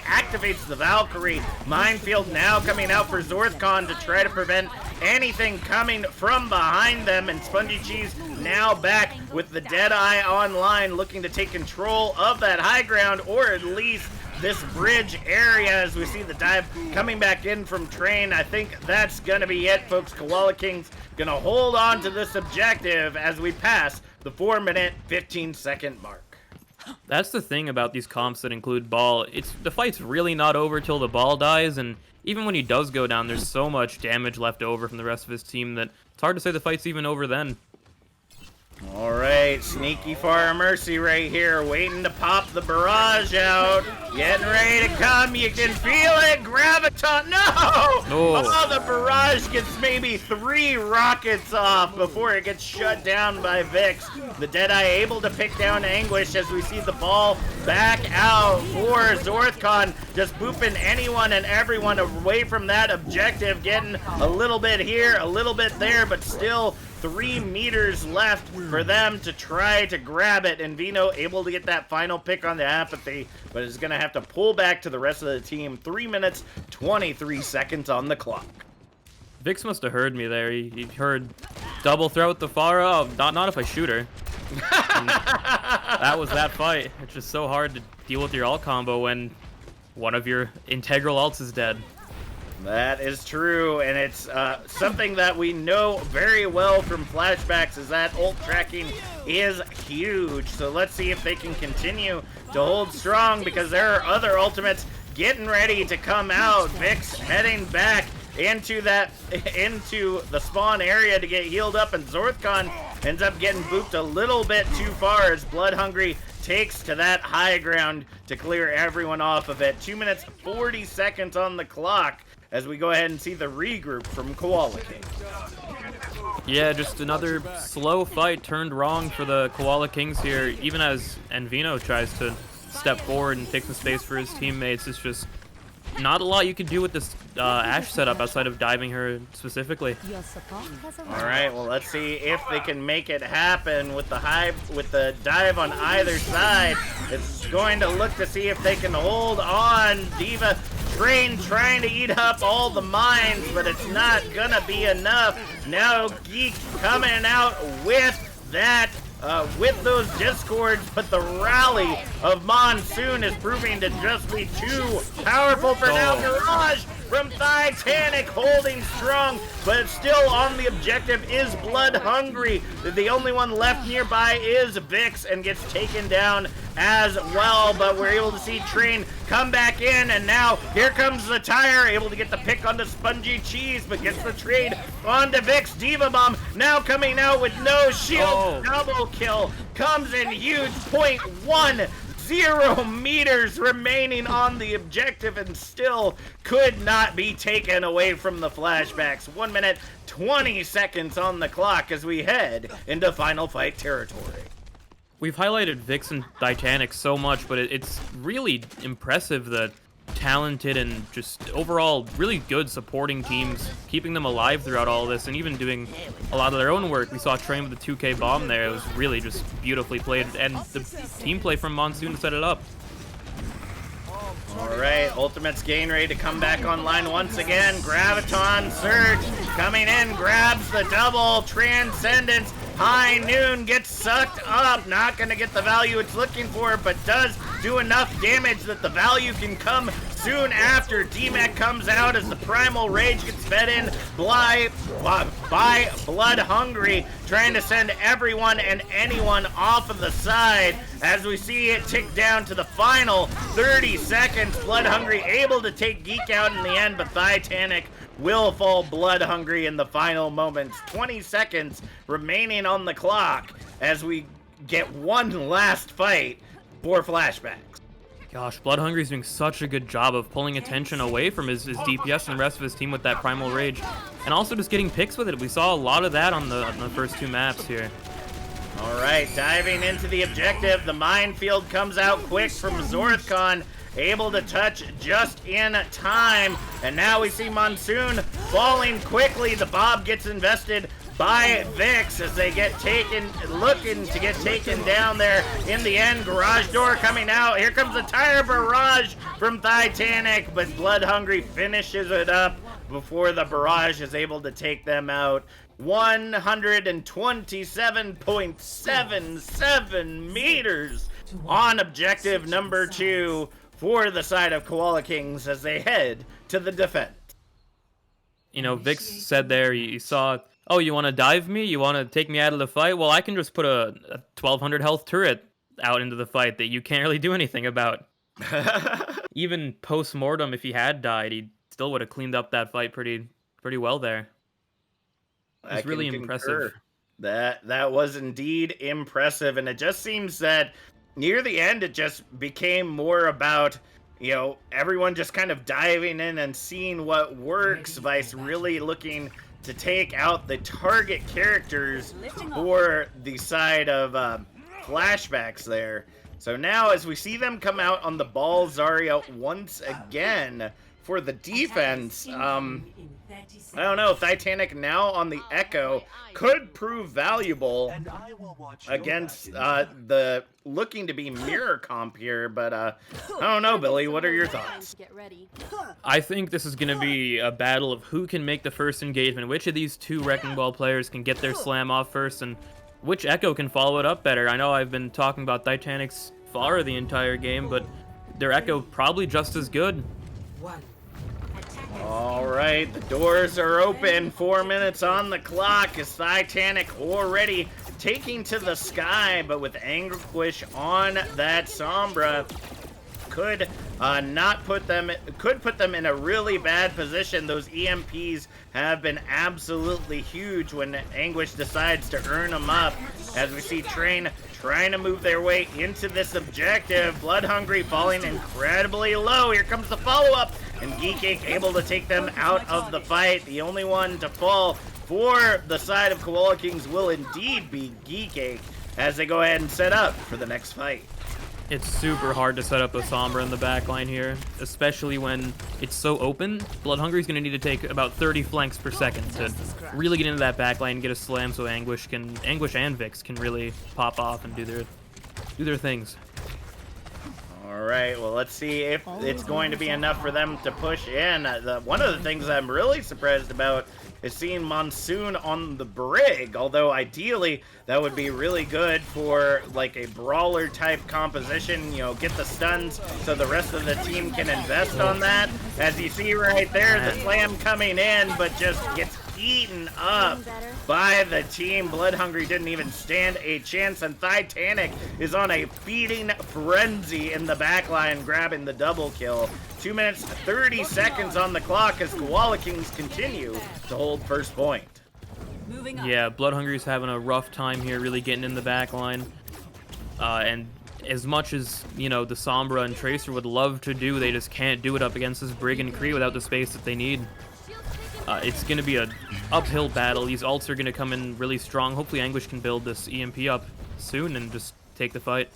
activates the Valkyrie. Minefield now coming out for Zorthcon to try to prevent anything coming from behind them, and Spongy Cheese now back with the Deadeye online, looking to take control of that high ground, or at least this bridge area, as we see the dive coming back in from Train. I think that's gonna be it, folks. Koala Kings gonna hold on to this objective as we pass the 4-minute, 15-second mark. That's the thing about these comps that include ball. The fight's really not over till the ball dies, and even when he does go down, there's so much damage left over from the rest of his team that it's hard to say the fight's even over then. All right, Sneaky Far Mercy right here, waiting to pop the barrage out. Getting ready to come. You can feel it. Graviton. No! Oh, the barrage gets maybe 3 rockets off before it gets shut down by Vix. The Deadeye able to pick down Anguish as we see the ball back out for Zorthcon. Just booping anyone and everyone away from that objective. Getting a little bit here, a little bit there, but still 3 meters left for them to try to grab it, and Vino able to get that final pick on the apathy, but is going to have to pull back to the rest of the team. 3 minutes, 23 seconds on the clock. Vix must have heard me there. He heard double throw with the Pharah. Oh, not if I shoot her. And that was that fight. It's just so hard to deal with your ult combo when one of your integral ults is dead. That is true, and it's something that we know very well from Flashbacks is that ult tracking is huge. So let's see if they can continue to hold strong, because there are other ultimates getting ready to come out. Vix heading back into the spawn area to get healed up, and Zorthcon ends up getting booped a little bit too far as Blood Hungry takes to that high ground to clear everyone off of it. 2 minutes, 40 seconds on the clock as we go ahead and see the regroup from Koala King. Yeah, just another slow fight turned wrong for the Koala Kings here, even as Envino tries to step forward and take some space for his teammates. It's just not a lot you can do with this Ashe setup outside of diving her specifically. All right, well, let's see if they can make it happen with the dive on either side. It's going to look to see if they can hold on. D.Va Train trying to eat up all the mines, but it's not gonna be enough. Now Geek coming out with that, with those discords, but the rally of Monsoon is proving to just be too powerful for now. Mirage from Titanic holding strong, but still on the objective is Blood Hungry. The only one left nearby is Vix and gets taken down as well, but we're able to see Train come back in, and now here comes the Tire, able to get the pick onto Spongy Cheese, but gets the trade onto Vix. Diva Bomb now coming out with no shield. Double kill comes in huge. 0.10 meters remaining on the objective, and still could not be taken away from the Flashbacks. 1 minute, 20 seconds on the clock as we head into final fight territory. We've highlighted Vix and Titanic so much, but it's really impressive that talented and just overall really good supporting teams, keeping them alive throughout all this, and even doing a lot of their own work. We saw Train with the 2K bomb there. It was really just beautifully played, and the team play from Monsoon to set it up. All right, Ultimate's getting ready to come back online once again. Graviton Surge coming in, grabs the double. Transcendence, High Noon gets sucked up. Not going to get the value it's looking for, but does do enough damage that the value can come soon after. DMAC comes out as the Primal Rage gets fed in by Blood Hungry, trying to send everyone and anyone off of the side as we see it tick down to the final 30 seconds. Blood Hungry able to take Geek out in the end, but Titanic will fall Blood Hungry in the final moments. 20 seconds remaining on the clock as we get one last fight for Flashbacks. Gosh, Blood Hungry's doing such a good job of pulling attention away from his DPS and the rest of his team with that Primal Rage, and also just getting picks with it. We saw a lot of that on the first 2 maps here. All right, diving into the objective. The minefield comes out quick from Zorthcon, able to touch just in time. And now we see Monsoon falling quickly. The Bob gets invested by Vix as they get looking to get taken down there. In the end, garage door coming out. Here comes the Tire Barrage from Titanic, but Blood Hungry finishes it up before the barrage is able to take them out. 127.77 meters on objective number 2 for the side of Koala Kings as they head to the defense. You know, Vix said there, you saw, oh, you want to dive me? You want to take me out of the fight? Well, I can just put a 1200 health turret out into the fight that you can't really do anything about. Even post-mortem, if he had died, he still would have cleaned up that fight pretty well there. It was really impressive. That was indeed impressive, and it just seems that near the end it just became more about, you know, everyone just kind of diving in and seeing what works, Vice really looking to take out the target characters for the side of Flashbacks there. So now as we see them come out on the ball, Zarya once again for the defense, I don't know, Titanic now on the Echo could prove valuable against the looking to be mirror comp here, but I don't know, Billy, what are your thoughts? I think this is going to be a battle of who can make the first engagement, which of these two Wrecking Ball players can get their slam off first, and which Echo can follow it up better. I know I've been talking about Titanic's Pharah the entire game, but their Echo probably just as good. All right, the doors are open. 4 minutes on the clock as Titanic already taking to the sky, but with Anguish on that Sombra could put them in a really bad position. Those EMPs have been absolutely huge when Anguish decides to earn them up. As we see Train trying to move their way into this objective. Blood Hungry falling incredibly low. Here comes the follow-up, and Geekake able to take them out of the fight. The only one to fall for the side of Koala Kings will indeed be Geekake as they go ahead and set up for the next fight. It's super hard to set up a Sombra in the backline here, especially when it's so open. Blood Hungry's going to need to take about 30 flanks per second to really get into that backline and get a slam so Anguish and Vix can really pop off and do their things. All right, well, let's see if it's going to be enough for them to push in. One of the things I'm really surprised about is seeing Monsoon on the Brig, although ideally that would be really good for like a brawler type composition, you know, get the stuns so the rest of the team can invest on that. As you see right there, the slam coming in, but just gets eaten up by the team. Blood Hungry didn't even stand a chance, and Titanic is on a feeding frenzy in the backline, grabbing the double kill. 2 minutes 30 seconds on the clock as Koala Kings continue to hold first point. Yeah, Blood Hungry's having a rough time here, really getting in the backline. And as much as, you know, the Sombra and Tracer would love to do, they just can't do it up against this Brig and Kree without the space that they need. It's going to be an uphill battle. These ults are going to come in really strong. Hopefully Anguish can build this EMP up soon and just take the fight.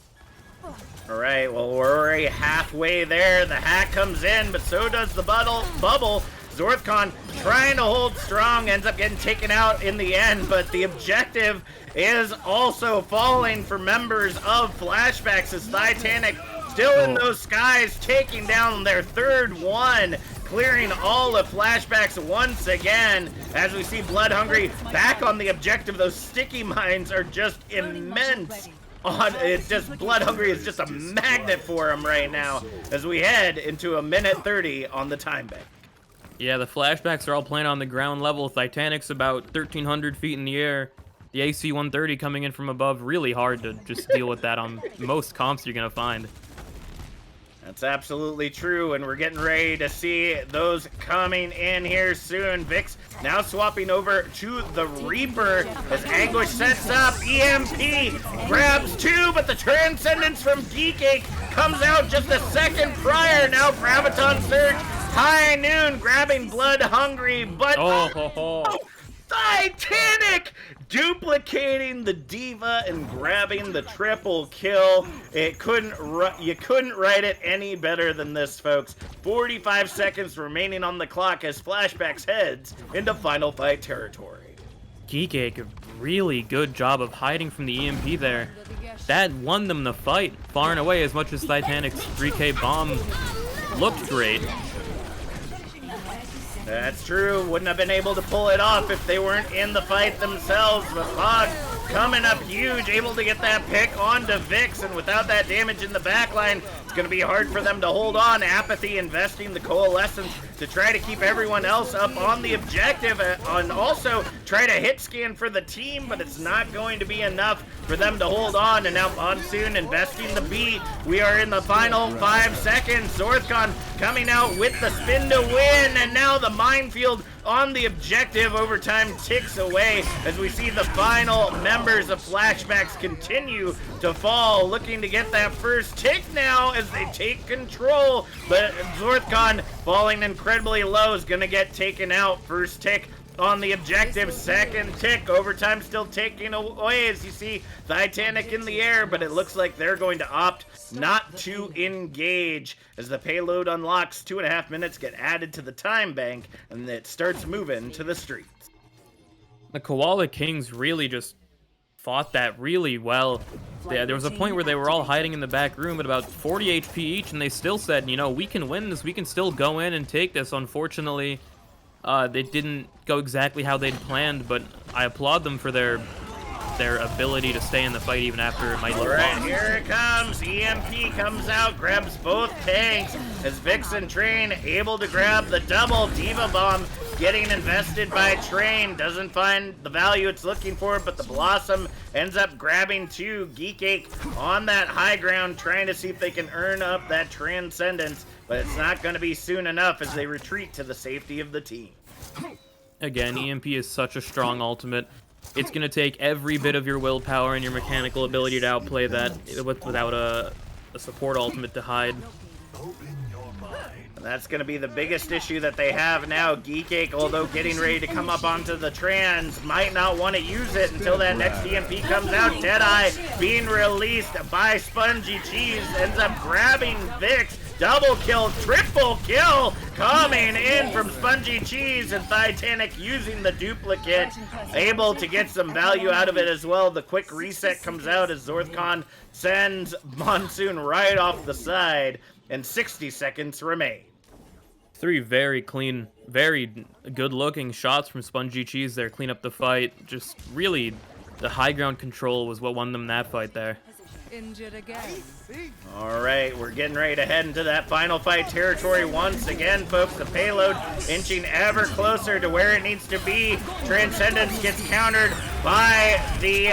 All right, well, we're already halfway there. The hack comes in, but so does the bubble. Zorthcon trying to hold strong, ends up getting taken out in the end, but the objective is also falling for members of Flashbacks as Titanic still in those skies, taking down their third one, clearing all of Flashbacks once again. As we see Blood Hungry back on the objective, those sticky mines are just immense. Blood Hungry is just a magnet for him right now as we head into 1:30 on the time bank. Yeah, the Flashbacks are all playing on the ground level. Titanic's about 1,300 feet in the air. The AC-130 coming in from above, really hard to just deal with that on most comps you're going to find. That's absolutely true, and we're getting ready to see those coming in here soon. Vix now swapping over to the Reaper as Anguish sets up. EMP grabs two, but the Transcendence from Geekake comes out just a second prior. Now Graviton Surge, High Noon grabbing Blood Hungry, but Titanic duplicating the Diva and grabbing the triple kill. You couldn't write it any better than this, folks. 45 seconds remaining on the clock as Flashbacks heads into final fight territory. Geekake, a really good job of hiding from the EMP there. That won them the fight, far and away, as much as Titanic's 3K bomb looked great. That's true. Wouldn't have been able to pull it off if they weren't in the fight themselves. But Hog coming up huge, able to get that pick onto Vix, and without that damage in the backline, it's going to be hard for them to hold on. Apathy investing the Coalescence to try to keep everyone else up on the objective, and also try to hit scan for the team, but it's not going to be enough for them to hold on. And now Monsoon investing the beat. We are in the final 5 seconds. Zorthcon coming out with the spin to win, and now the minefield on the objective. Overtime ticks away as we see the final members of Flashbacks continue to fall, looking to get that first tick now as they take control, but Zorthcon falling incredibly low is gonna get taken out. First tick on the objective, second tick, overtime still taking away as you see Titanic in the air, but it looks like they're going to opt not to engage as the payload unlocks. 2.5 minutes get added to the time bank, and it starts moving to the streets. The Koala Kings really just fought that really well. Yeah, there was a point where they were all hiding in the back room at about 40 HP each, and they still said, you know, we can win this, we can still go in and take this. Unfortunately, they didn't go exactly how they'd planned, but I applaud them for their ability to stay in the fight even after it might look Alright, lost. here it comes. EMP comes out, grabs both tanks as Vixen Train able to grab the double. Diva Bomb getting invested by Train. Doesn't find the value it's looking for, but the Blossom ends up grabbing 2. Geek Ache on that high ground, trying to see if they can earn up that Transcendence, but it's not going to be soon enough as they retreat to the safety of the team. Again, EMP is such a strong ultimate. It's going to take every bit of your willpower and your mechanical ability to outplay that without a support ultimate to hide. And that's going to be the biggest issue that they have now. Geek Ache, although getting ready to come up onto the trans, might not want to use it until that next EMP comes out. Deadeye being released by Spongy Cheese, ends up grabbing Vix. Double kill, triple kill coming in from Spongy Cheese, and Titanic using the duplicate, able to get some value out of it as well. The quick reset comes out as Zorthcon sends Monsoon right off the side, and 60 seconds remain. 3 very clean, very good-looking shots from Spongy Cheese there, clean up the fight. Just really, the high ground control was what won them that fight there. Injured again. All right, we're getting ready to head into that final fight territory once again, folks. The payload inching ever closer to where it needs to be. Transcendence gets countered by the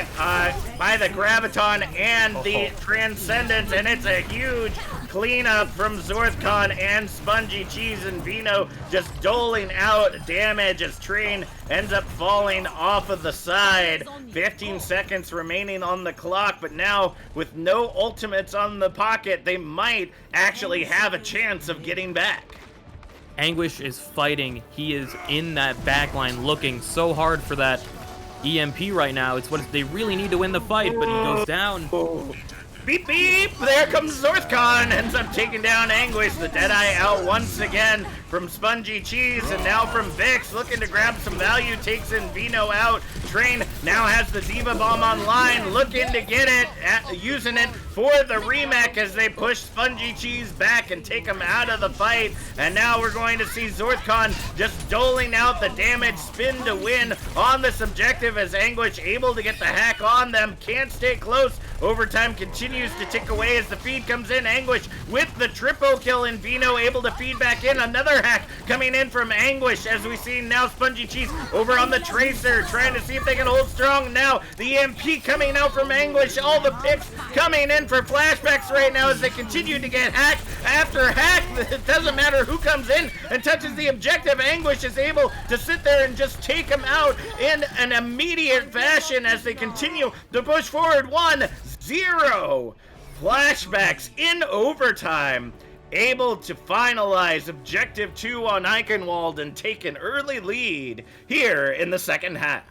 Graviton and the Transcendence, and it's a huge cleanup from Zorthcon and Spongy Cheese, and Vino just doling out damage as Train ends up falling off of the side. 15 seconds remaining on the clock, but now with no ultimates on the pocket, they might actually have a chance of getting back. Anguish is fighting. He is in that backline looking so hard for that EMP right now. It's what they really need to win the fight, but he goes down. Beep, beep! There comes Zorthcon, ends up taking down Anguish. The Deadeye out once again from Spongy Cheese, and now from Vix, looking to grab some value, takes in Vino out. Train now has the Diva Bomb online, looking to get it, using it for the remake as they push Spongy Cheese back and take him out of the fight. And now we're going to see Zorthcon just doling out the damage, spin to win on this objective as Anguish able to get the hack on them, can't stay close. Overtime continues to tick away as the feed comes in. Anguish with the triple kill, and Vino able to feed back in. Another hack coming in from Anguish as we see now Spongy Cheese over on the Tracer, trying to see if they can hold strong. Now the EMP coming out from Anguish. All the picks coming in for Flashbacks right now as they continue to get hack after hack. It doesn't matter who comes in and touches the objective. Anguish is able to sit there and just take them out in an immediate fashion as they continue to push forward. 1-0. Flashbacks in overtime, able to finalize Objective 2 on Eichenwald and take an early lead here in the second half.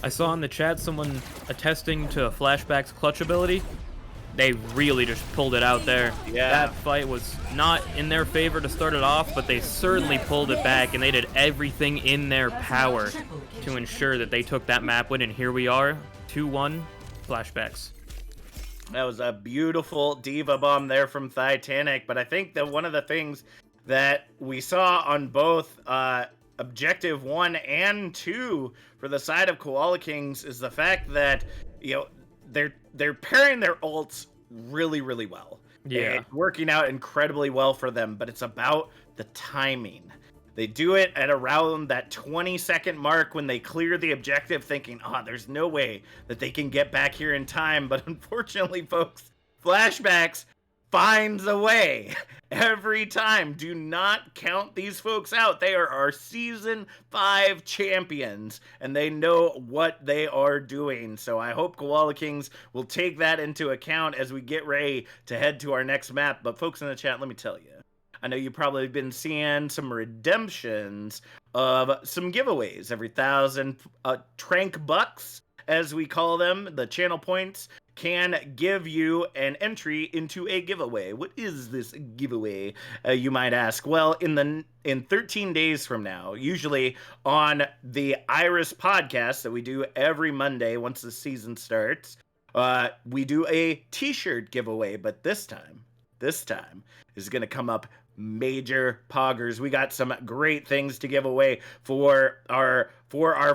I saw in the chat someone attesting to Flashback's clutch ability. They really just pulled it out there. Yeah. That fight was not in their favor to start it off, but they certainly pulled it back, and they did everything in their power to ensure that they took that map win, and here we are, 2-1 Flashbacks. That was a beautiful Diva Bomb there from Titanic, but I think that one of the things that we saw on both objective 1 and 2 for the side of Koala Kings is the fact that, you know, they're pairing their ults really, really well. Yeah. It's working out incredibly well for them, but it's about the timing. They do it at around that 20-second mark when they clear the objective, thinking, there's no way that they can get back here in time. But unfortunately, folks, Flashbacks finds a way every time. Do not count these folks out. They are our Season 5 champions, and they know what they are doing. So I hope Koala Kings will take that into account as we get ready to head to our next map. But folks in the chat, let me tell you, I know you've probably been seeing some redemptions of some giveaways. Every 1,000 trank bucks, as we call them, the channel points, can give you an entry into a giveaway. What is this giveaway, you might ask? Well, in 13 days from now, usually on the Iris podcast that we do every Monday once the season starts, we do a t-shirt giveaway. But this time is going to come up major poggers. We got some great things to give away for our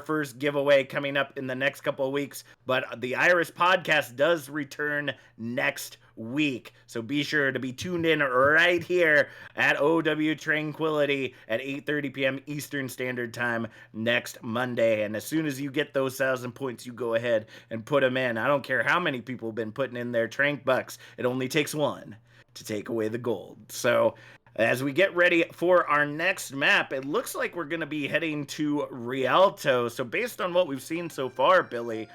first giveaway coming up in the next couple of weeks, but the Iris podcast does return next week, so be sure to be tuned in right here at OW Tranquility at 8:30 p.m. Eastern Standard Time next Monday. And as soon as you get those 1,000 points, you go ahead and put them in. I don't care how many people have been putting in their trank bucks. It only takes one to take away the gold. So as we get ready for our next map, it looks like we're going to be heading to Rialto. So based on what we've seen so far, Billy,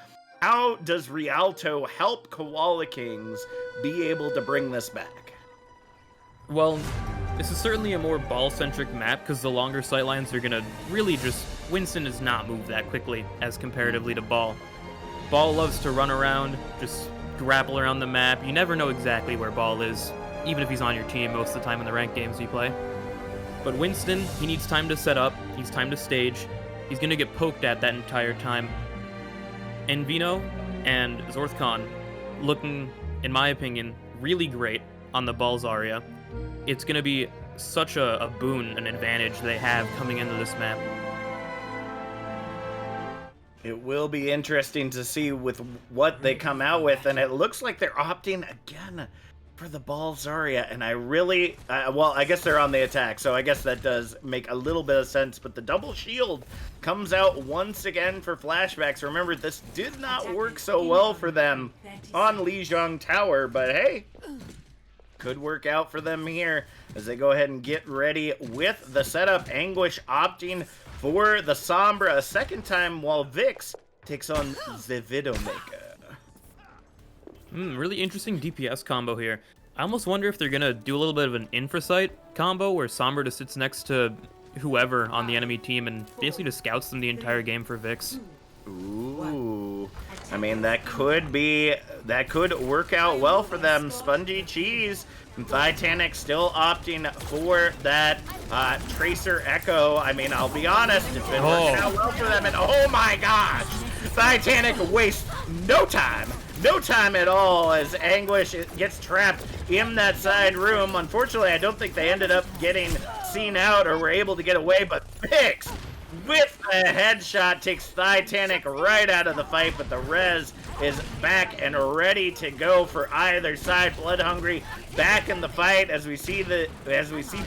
how does Rialto help Koala Kings be able to bring this back? Well, this is certainly a more ball-centric map because the longer sightlines are going to really just... Winston does not move that quickly as comparatively to Ball. Ball loves to run around, just grapple around the map. You never know exactly where Ball is, even if he's on your team most of the time in the ranked games you play. But Winston, he needs time to set up, he needs time to stage, he's going to get poked at that entire time. And Vino and Zorthcon looking, in my opinion, really great on the Ball Zarya. It's going to be such a boon, an advantage they have coming into this map. It will be interesting to see with what they come out with, and it looks like they're opting again for the Ball Zarya, and I really, well, I guess they're on the attack, so I guess that does make a little bit of sense, but the double shield comes out once again for Flashbacks. Remember, this did not work so well for them on Lijiang Tower, but hey, could work out for them here as they go ahead and get ready with the setup. Anguish opting for the Sombra a second time while Vix takes on the Widowmaker. Really interesting DPS combo here. I almost wonder if they're going to do a little bit of an Infrasight combo where Sombra just sits next to whoever on the enemy team and basically just scouts them the entire game for Vix. Ooh, I mean, that could work out well for them. Spongy Cheese and Titanic still opting for that Tracer Echo. I mean, I'll be honest, it's been working out well for them, and oh my gosh, Titanic wastes no time at all as Anguish gets trapped in that side room. Unfortunately, I don't think they ended up getting seen out or were able to get away, but Vix with a headshot takes Titanic right out of the fight, but the res is back and ready to go for either side. Blood Hungry back in the fight as we see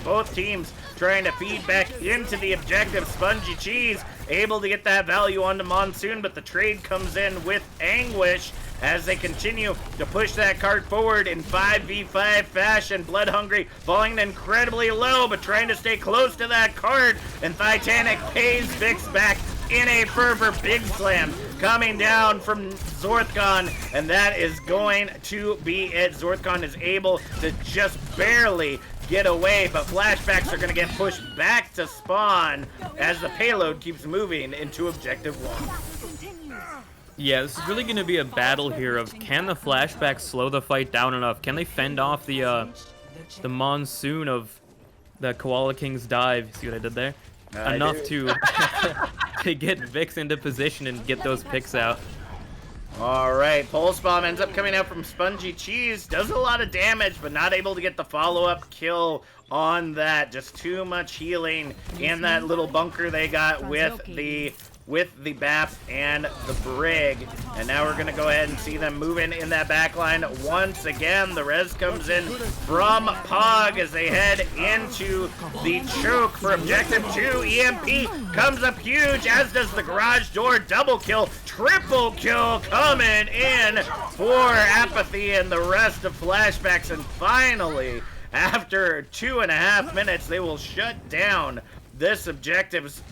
both teams trying to feed back into the objective. Spongy Cheese able to get that value onto Monsoon, but the trade comes in with Anguish as they continue to push that card forward in 5v5 fashion. Blood Hungry falling incredibly low, but trying to stay close to that card, and Titanic pays Vix back in a fervor. Big slam coming down from Zorthcon, and that is going to be it. Zorthcon is able to just barely get away, but Flashbacks are going to get pushed back to spawn as the payload keeps moving into Objective 1. Yeah, this is really going to be a battle here of can the Flashbacks slow the fight down enough? Can they fend off the monsoon of the Koala King's dive? See what I did there? Enough to to get Vix into position and get those picks out. All right, Pulse Bomb ends up coming out from Spongy Cheese. Does a lot of damage, but not able to get the follow-up kill on that. Just too much healing in that little bunker they got with the BAP and the Brig. And now we're going to go ahead and see them moving in that back line once again. The res comes in from Pog as they head into the choke for objective 2. EMP comes up huge, as does the garage door. Double kill, triple kill coming in for Apathy and the rest of Flashbacks. And finally, after 2.5 minutes, they will shut down this objective's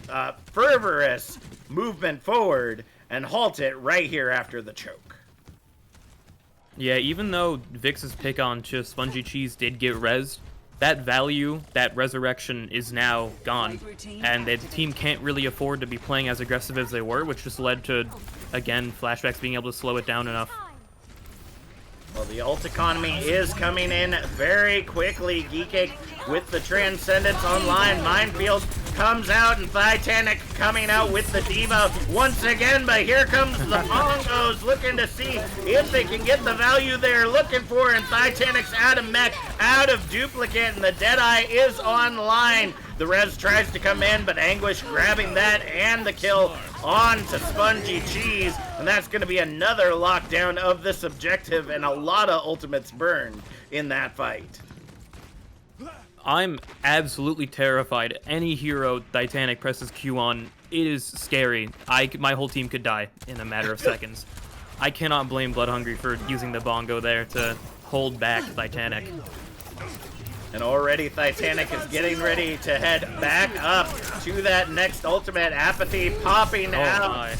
fervorous movement forward and halt it right here after the choke. Yeah, even though Vix's pick on to Spongy Cheese did get rezzed, that value, that resurrection is now gone, and the team can't really afford to be playing as aggressive as they were, which just led to, again, Flashbacks being able to slow it down enough. Well, the ult economy is coming in very quickly. Geekcake with the Transcendence online. Minefield comes out, and Titanic coming out with the Diva once again. But here comes the Bongos looking to see if they can get the value they're looking for. And Titanic's out of mech, out of duplicate, and the Deadeye is online. The res tries to come in, but Anguish grabbing that and the kill on to Spongy Cheese. And that's going to be another lockdown of this objective, and a lot of ultimates burned in that fight. I'm absolutely terrified. Any hero Titanic presses Q on, it is scary. My whole team could die in a matter of seconds. I cannot blame Bloodhungry for using the bongo there to hold back Titanic. And already Titanic is getting ready to head back up to that next ultimate. Apathy popping out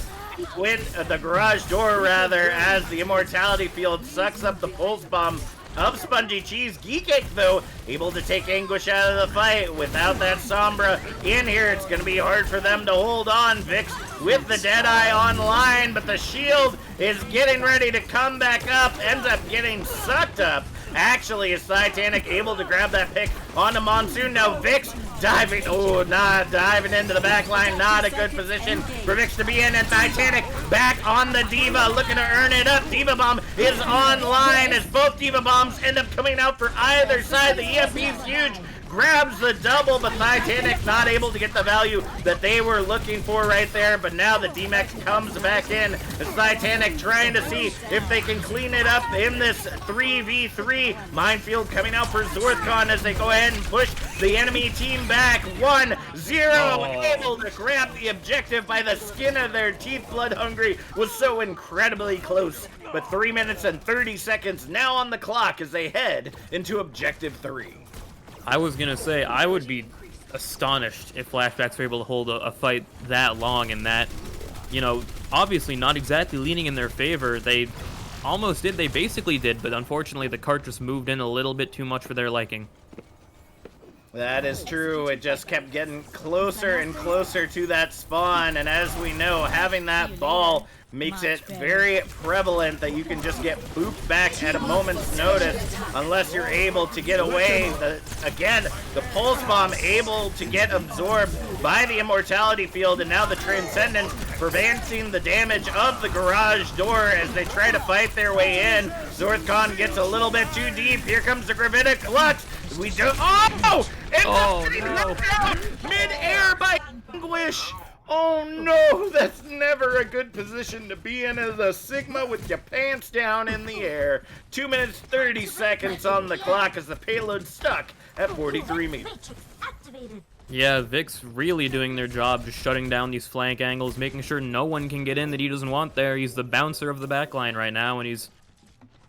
with the garage door, rather, as the Immortality Field sucks up the Pulse Bomb of Spongy Cheese. Geekcake, though, able to take Anguish out of the fight. Without that Sombra in here, it's going to be hard for them to hold on. Vix with the Deadeye online, but the shield is getting ready to come back up. Ends up getting sucked up. Actually, is Titanic able to grab that pick onto Monsoon? Now Vix diving, diving into the back line. Not a good position for Vix to be in, and Titanic back on the Diva, looking to earn it up. Diva Bomb is online as both Diva Bombs end up coming out for either side. The EMP is huge. Grabs the double, but Titanic not able to get the value that they were looking for right there. But now the D-Max comes back in. It's Titanic trying to see if they can clean it up in this 3v3. Minefield coming out for Zorthcon as they go ahead and push the enemy team back. 1-0. Able to grab the objective by the skin of their teeth. Bloodhungry was so incredibly close. But 3 minutes and 30 seconds now on the clock as they head into objective 3. I was gonna say, I would be astonished if Flashbacks were able to hold a fight that long, and that, you know, obviously not exactly leaning in their favor. They almost did, they basically did, but unfortunately the cart just moved in a little bit too much for their liking. That is true. It just kept getting closer and closer to that spawn, and as we know, having that ball makes it very prevalent that you can just get booped back at a moment's notice unless you're able to get away. Again, the Pulse Bomb able to get absorbed by the Immortality Field, and now the Transcendence preventing the damage of the garage door as they try to fight their way in. Zorthcon gets a little bit too deep. Here comes the Gravitic Clutch. We do. Oh! Ends up getting knocked out mid-air by Anguish. Oh no, that's never a good position to be in as a Sigma with your pants down in the air. 2 minutes 30 seconds on the clock as the payload stuck at 43 meters. Yeah, Vic's really doing their job, just shutting down these flank angles, making sure no one can get in that he doesn't want there. He's the bouncer of the backline right now, and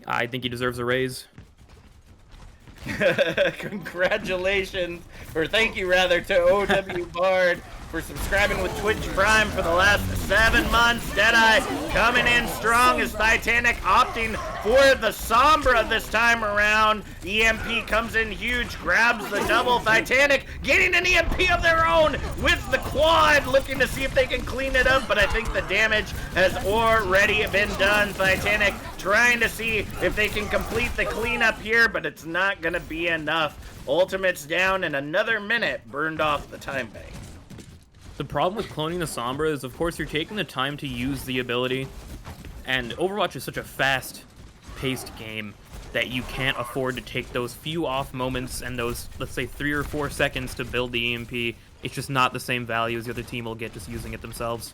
I think he deserves a raise. Congratulations, or thank you rather, to OW Bard for subscribing with Twitch Prime for the last 7 months. Deadeye coming in strong as Titanic opting for the Sombra this time around. EMP comes in huge, grabs the double. Titanic getting an EMP of their own with the quad, looking to see if they can clean it up, but I think the damage has already been done. Titanic trying to see if they can complete the cleanup here, but it's not going to be enough. Ultimate's down, and another minute burned off the time bank. The problem with cloning the Sombra is, of course, you're taking the time to use the ability And Overwatch is such a fast-paced game that you can't afford to take those few off moments and those, let's say, 3 or 4 seconds to build the EMP. It's just not the same value as the other team will get just using it themselves.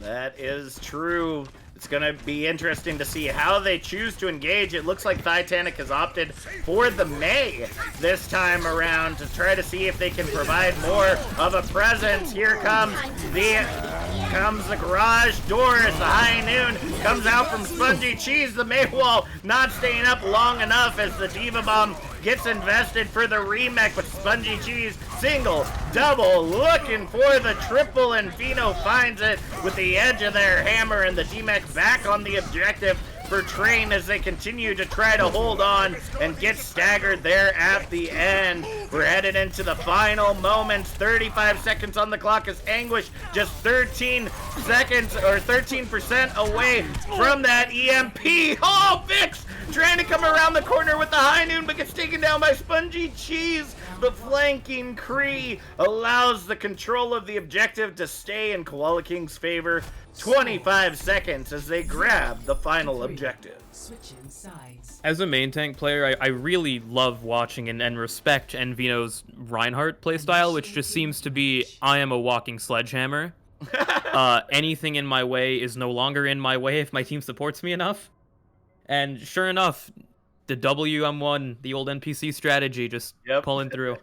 That is true. It's going to be interesting to see how they choose to engage. It looks like Titanic has opted for the May this time around to try to see if they can provide more of a presence. Here comes the garage doors. The high noon comes out from Spongy Cheese. The May wall not staying up long enough as the Diva Bomb gets invested for the remake, but Spongy Cheese single, double, looking for the triple, and Vino finds it with the edge of their hammer, and the D-Mech back on the objective for Train as they continue to try to hold on and get staggered there at the end. We're headed into the final moments. 35 seconds on the clock as Anguish just 13 seconds or 13% away from that EMP. Oh, Vix trying to come around the corner with the high noon, but gets taken down by Spongy Cheese. The flanking Kree allows the control of the objective to stay in Koala King's favor. 25 seconds as they grab the final objective. Switching sides. As a main tank player, I really love watching and respect Envino's Reinhardt playstyle, which just seems to be, I am a walking sledgehammer. Anything in my way is no longer in my way if my team supports me enough. And sure enough, the WM1, the old NPC strategy, just pulling through.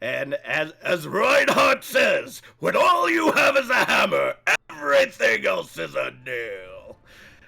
And as Reinhardt says, when all you have is a hammer, everything else is a nail.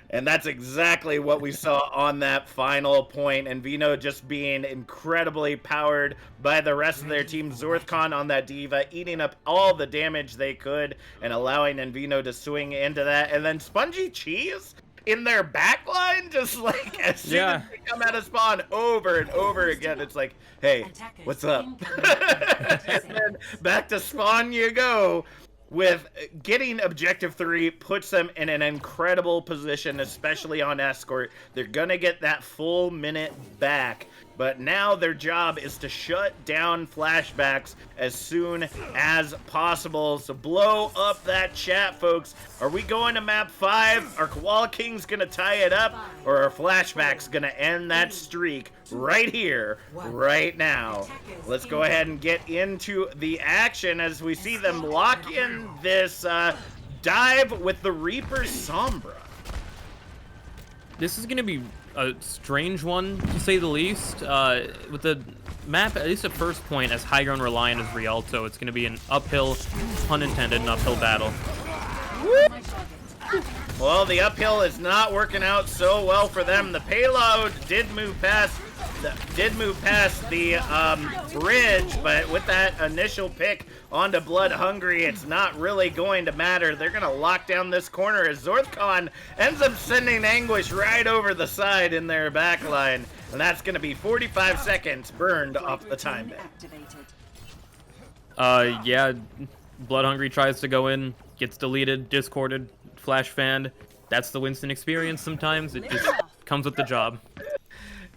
And that's exactly what we saw on that final point. And Vino just being incredibly powered by the rest of their team. Zorthcon on that Diva, eating up all the damage they could and allowing Envino to swing into that. And then Spongy Cheese in their backline, just like as soon as they come out of spawn over and over again, it's like, hey, what's up? And then back to spawn you go. With getting objective 3 puts them in an incredible position, especially on escort. They're gonna get that full minute back, but now their job is to shut down Flashbacks as soon as possible. So blow up that chat, folks. Are we going to map 5? Are Koala Kings gonna tie it up, or are Flashbacks gonna end that streak right here, right now? Let's go ahead and get into the action as we see them lock in this dive with the Reaper Sombra. This is going to be a strange one, to say the least. With the map, at least at first point, as high ground reliant as Rialto, it's going to be an uphill, pun intended, an uphill battle. Well, the uphill is not working out so well for them. The payload did move past the bridge, but with that initial pick onto Blood Hungry, it's not really going to matter. They're going to lock down this corner as Zorthcon ends up sending Anguish right over the side in their backline, and that's going to be 45 seconds burned off the time ban. Yeah, Blood Hungry tries to go in, gets deleted, discorded, flash fanned. That's the Winston experience sometimes. It just comes with the job.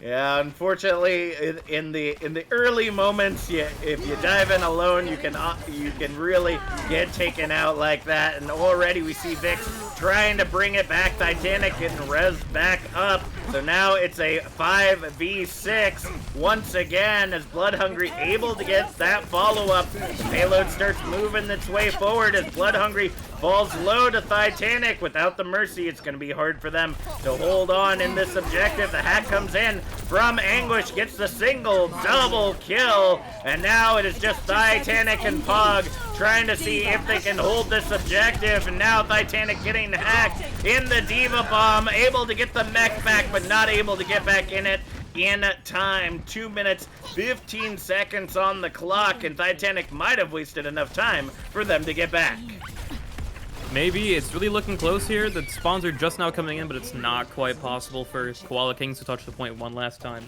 Yeah, unfortunately, in the early moments, if you dive in alone, you can really get taken out like that. And already we see Vix trying to bring it back. Titanic getting rezzed back up. So now it's a 5v6 once again as Blood Hungry able to get that follow-up. The payload starts moving its way forward as Blood Hungry falls low to Titanic. Without the Mercy, it's going to be hard for them to hold on in this objective. The hack comes in from Anguish, gets the single, double kill, and now it is just Titanic and Pog trying to see if they can hold this objective. And now Titanic getting hacked in the Diva Bomb, able to get the mech back, but not able to get back in it in time. 2 minutes, 15 seconds on the clock, and Titanic might have wasted enough time for them to get back. Maybe. It's really looking close here. The spawns are just now coming in, but it's not quite possible for Koala Kings to touch the point one last time.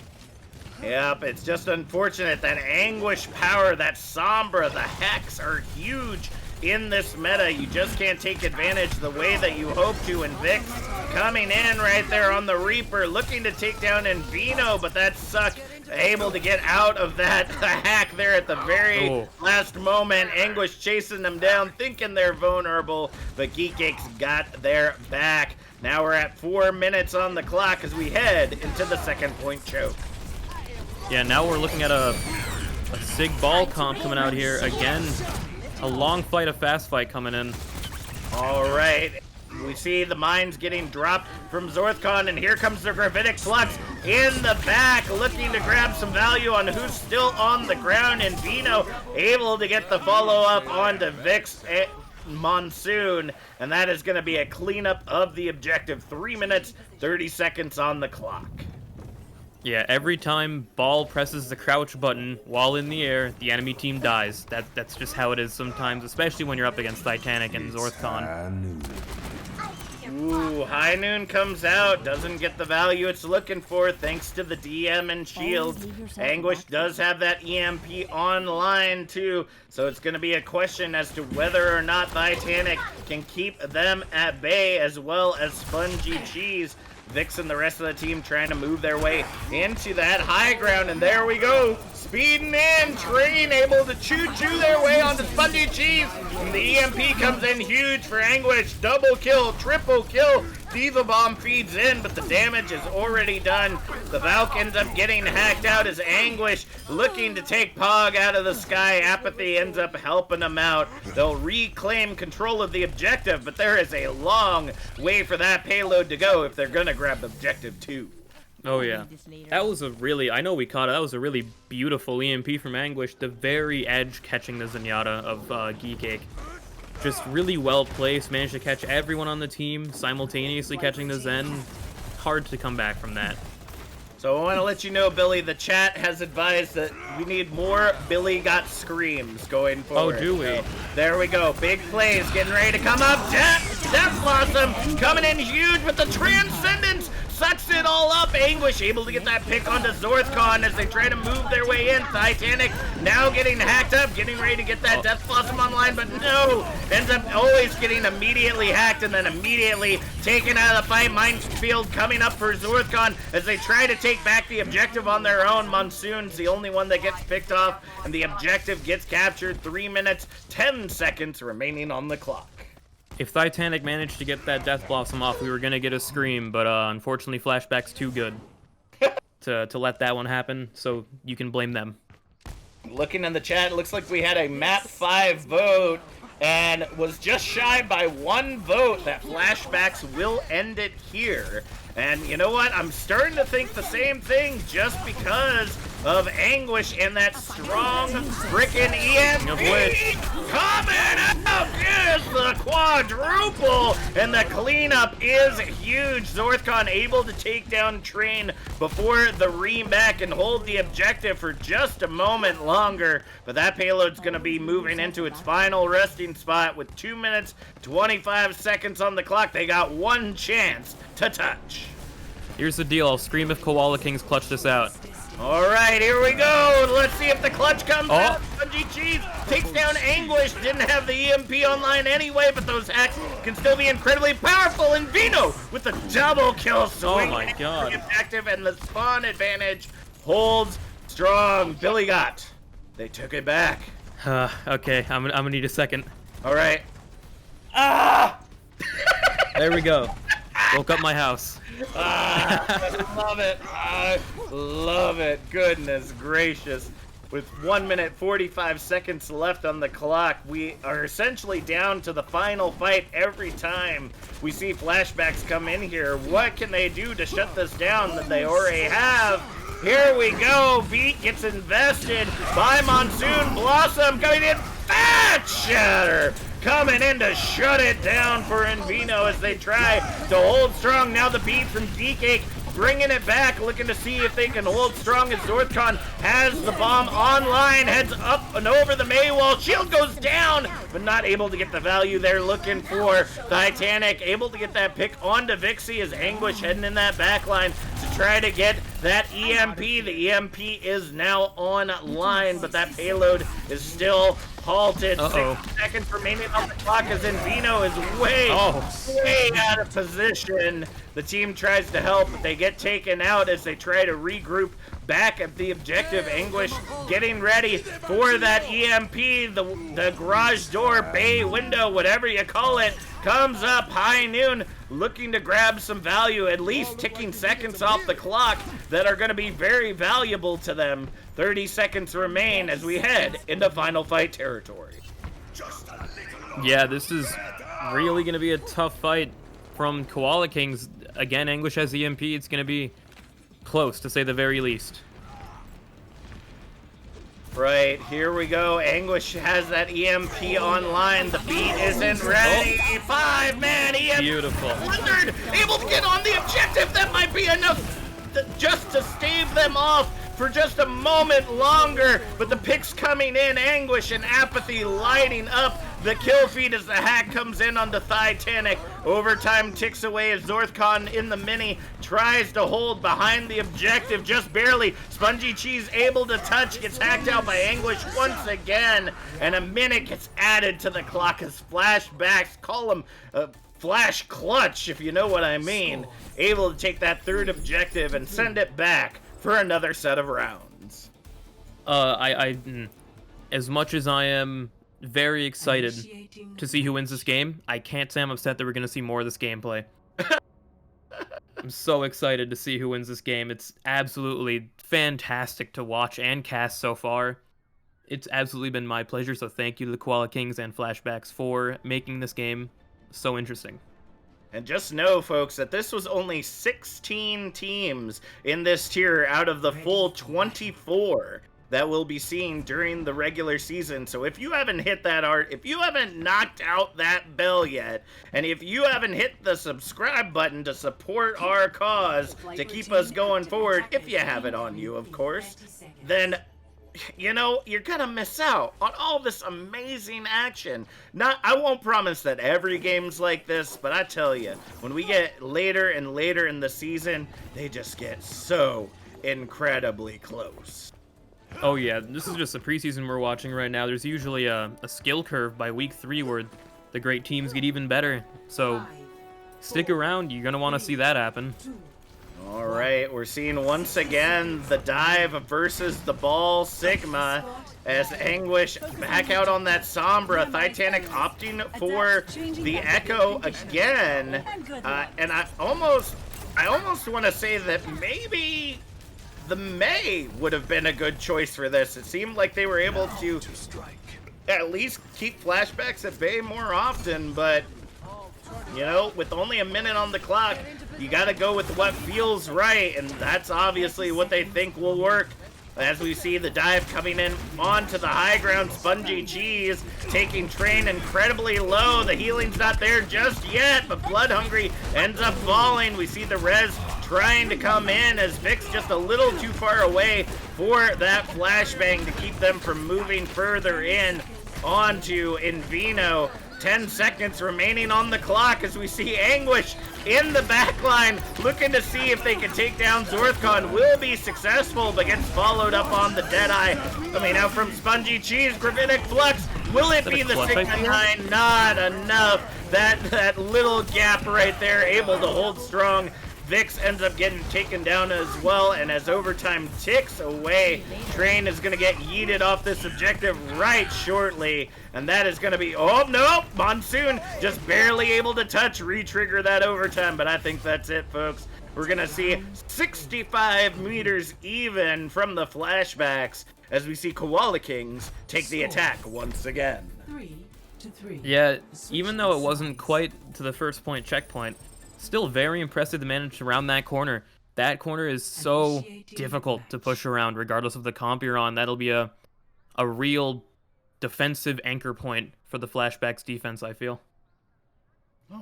Yep, it's just unfortunate that Anguish power, that Sombra, the Hex are huge in this meta. You just can't take advantage the way that you hope to, and Vix coming in right there on the Reaper, looking to take down Envino, but that suck able to get out of that hack there at the very last moment. Anguish chasing them down, thinking they're vulnerable, but Geekix got their back. Now we're at 4 minutes on the clock as we head into the second point choke. Yeah, now we're looking at a Sig Ball comp coming out here. Again, a long fight, a fast fight coming in. All right. We see the mines getting dropped from Zorthcon, and here comes the Gravitic Flux in the back, looking to grab some value on who's still on the ground, and Vino able to get the follow-up onto Vix Monsoon, and that is going to be a cleanup of the objective. 3 minutes, 30 seconds on the clock. Yeah, every time Ball presses the crouch button while in the air, the enemy team dies. That's just how it is sometimes, especially when you're up against Titanic and Zorthcon. Ooh, High Noon comes out, doesn't get the value it's looking for thanks to the DM and shield. Anguish does have that EMP online too, so it's going to be a question as to whether or not Titanic can keep them at bay, as well as Spongy Cheese. Vix and the rest of the team trying to move their way into that high ground, and there we go. Speeding in, Train able to choo-choo their way onto Spongy Cheese. And the EMP comes in huge for Anguish. Double kill, triple kill. Diva Bomb feeds in, but the damage is already done. The Valk ends up getting hacked out as Anguish looking to take Pog out of the sky. Apathy ends up helping them out. They'll reclaim control of the objective, but there is a long way for that payload to go if they're gonna grab objective 2. Oh yeah, that was a really, I know we caught it, that was a really beautiful EMP from Anguish, the very edge catching the Zenyatta of Geekcake. Just really well placed, managed to catch everyone on the team, simultaneously catching the Zen. Hard to come back from that. So I want to let you know, Billy, the chat has advised that we need more Billy Got Screams going forward. Oh, do we? So, there we go. Big plays getting ready to come up. Death Blossom coming in huge with the Transcendence. Sucks it all up. Anguish able to get that pick onto Zorthcon as they try to move their way in. Titanic now getting hacked up, getting ready to get that Death Blossom online, but no. Ends up always getting immediately hacked and then immediately taken out of the fight. Minefield coming up for Zorthcon as they try to take back the objective on their own. Monsoon's the only one that gets picked off, and the objective gets captured. 3 minutes, 10 seconds remaining on the clock. If Titanic managed to get that Death Blossom off, we were gonna get a scream, but unfortunately Flashback's too good to let that one happen, so you can blame them. Looking in the chat, it looks like we had a map 5 vote and was just shy by 1 vote that Flashbacks will end it here. And you know what? I'm starting to think the same thing just because of Anguish and that strong frickin' EMP coming out is the quadruple, and the cleanup is huge. Zorthcon able to take down Train before the ream-back and hold the objective for just a moment longer, but that payload's gonna be moving into its final resting spot with 2 minutes, 25 seconds on the clock. They got 1 chance to touch. Here's the deal, I'll scream if Koala Kings clutch this out. All right, here we go. Let's see if the clutch comes out. Spongy Cheese takes down Anguish. Didn't have the EMP online anyway, but those hacks can still be incredibly powerful. And Vino with a double kill swing. Oh my god. Objective, and the spawn advantage holds strong. Billy got. They took it back. Okay, I'm gonna need a second. All right. Ah! There we go. Woke up my house. I love it. I love it. Goodness gracious. With 1 minute 45 seconds left on the clock, we are essentially down to the final fight every time we see Flashbacks come in here. What can they do to shut this down that they already have? Here we go. Beat gets invested by Monsoon. Blossom coming in. Fat Shatter coming in to shut it down for Invino as they try to hold strong. Now the beat from Geekcake bringing it back, looking to see if they can hold strong as Zorthcon has the bomb online, heads up and over the Maywall. Shield goes down, but not able to get the value they're looking for. Titanic able to get that pick onto Vixie as Anguish heading in that backline to try to get that EMP. The EMP is now online, but that payload is still halted. 6 seconds remaining on the clock as Invino is way out of position. The team tries to help, but they get taken out as they try to regroup back at the objective. Anguish getting ready for that EMP. The garage door, bay, window, whatever you call it, comes up. High Noon looking to grab some value, at least ticking seconds off the clock that are going to be very valuable to them. 30 seconds remain as we head into final fight territory. Yeah, this is really going to be a tough fight from Koala Kings. Again, Anguish has EMP. It's going to be close, to say the very least. Right, here we go. Anguish has that EMP online. The beat isn't ready. 5-man EMP. Beautiful. Blizzard able to get on the objective. That might be enough just to stave them off for just a moment longer. But the picks coming in. Anguish and Apathy lighting up the kill feed as the hack comes in onto Titanic. Overtime ticks away as Zorthcon in the mini tries to hold behind the objective just barely. Spongy Cheese able to touch, gets hacked out by Anguish once again, and a minute gets added to the clock as Flashbacks, call them Flash Clutch if you know what I mean, able to take that third objective and send it back for another set of rounds. As much as I am very excited to see who wins this game, I can't say I'm upset that we're going to see more of this gameplay. I'm so excited to see who wins this game. It's absolutely fantastic to watch and cast so far. It's absolutely been my pleasure, so thank you to the Koala Kings and Flashbacks for making this game so interesting. And just know, folks, that this was only 16 teams in this tier out of the full 24 that we'll be seeing during the regular season. So if you haven't hit that if you haven't knocked out that bell yet, and if you haven't hit the subscribe button to support our cause, to keep us going forward, if you have it on you, of course, then, you know, you're gonna miss out on all this amazing action. I won't promise that every game's like this, but I tell you, when we get later and later in the season, they just get so incredibly close. Oh yeah, this is just the preseason we're watching right now. There's usually a skill curve by week 3 where the great teams get even better. So stick around, you're going to want to see that happen. All right, we're seeing once again the dive versus the ball Sigma as Anguish back out on that Sombra. Titanic opting for the Echo again. And I almost want to say that maybe the May would have been a good choice for this. It seemed like they were able to at least keep Flashbacks at bay more often, but, you know, with only a minute on the clock, you gotta go with what feels right, and that's obviously what they think will work. As we see the dive coming in onto the high ground, Spongy Cheese taking Train incredibly low. The healing's not there just yet, but Blood Hungry ends up falling. We see the res trying to come in as Vic's just a little too far away for that flashbang to keep them from moving further in onto Invino. 10 seconds remaining on the clock as we see Anguish in the backline looking to see if they can take down Zorthcon. Will be successful, but gets followed up on the Deadeye. Coming out from Spongy Cheese, Gravitic Flux. Will it be the 69? Not enough. That little gap right there, able to hold strong. Vix ends up getting taken down as well, and as overtime ticks away, Train is going to get yeeted off this objective right shortly, and that is going to be, oh no, Monsoon just barely able to touch, re-trigger that overtime, but I think that's it, folks. We're going to see 65 meters even from the Flashbacks as we see Koala Kings take the attack once again. 3-3. Yeah, even though it wasn't quite to the first point checkpoint, still very impressive to manage around that corner. That corner is so difficult to push around regardless of the comp you're on. That'll be a real defensive anchor point for the Flashbacks defense, I feel.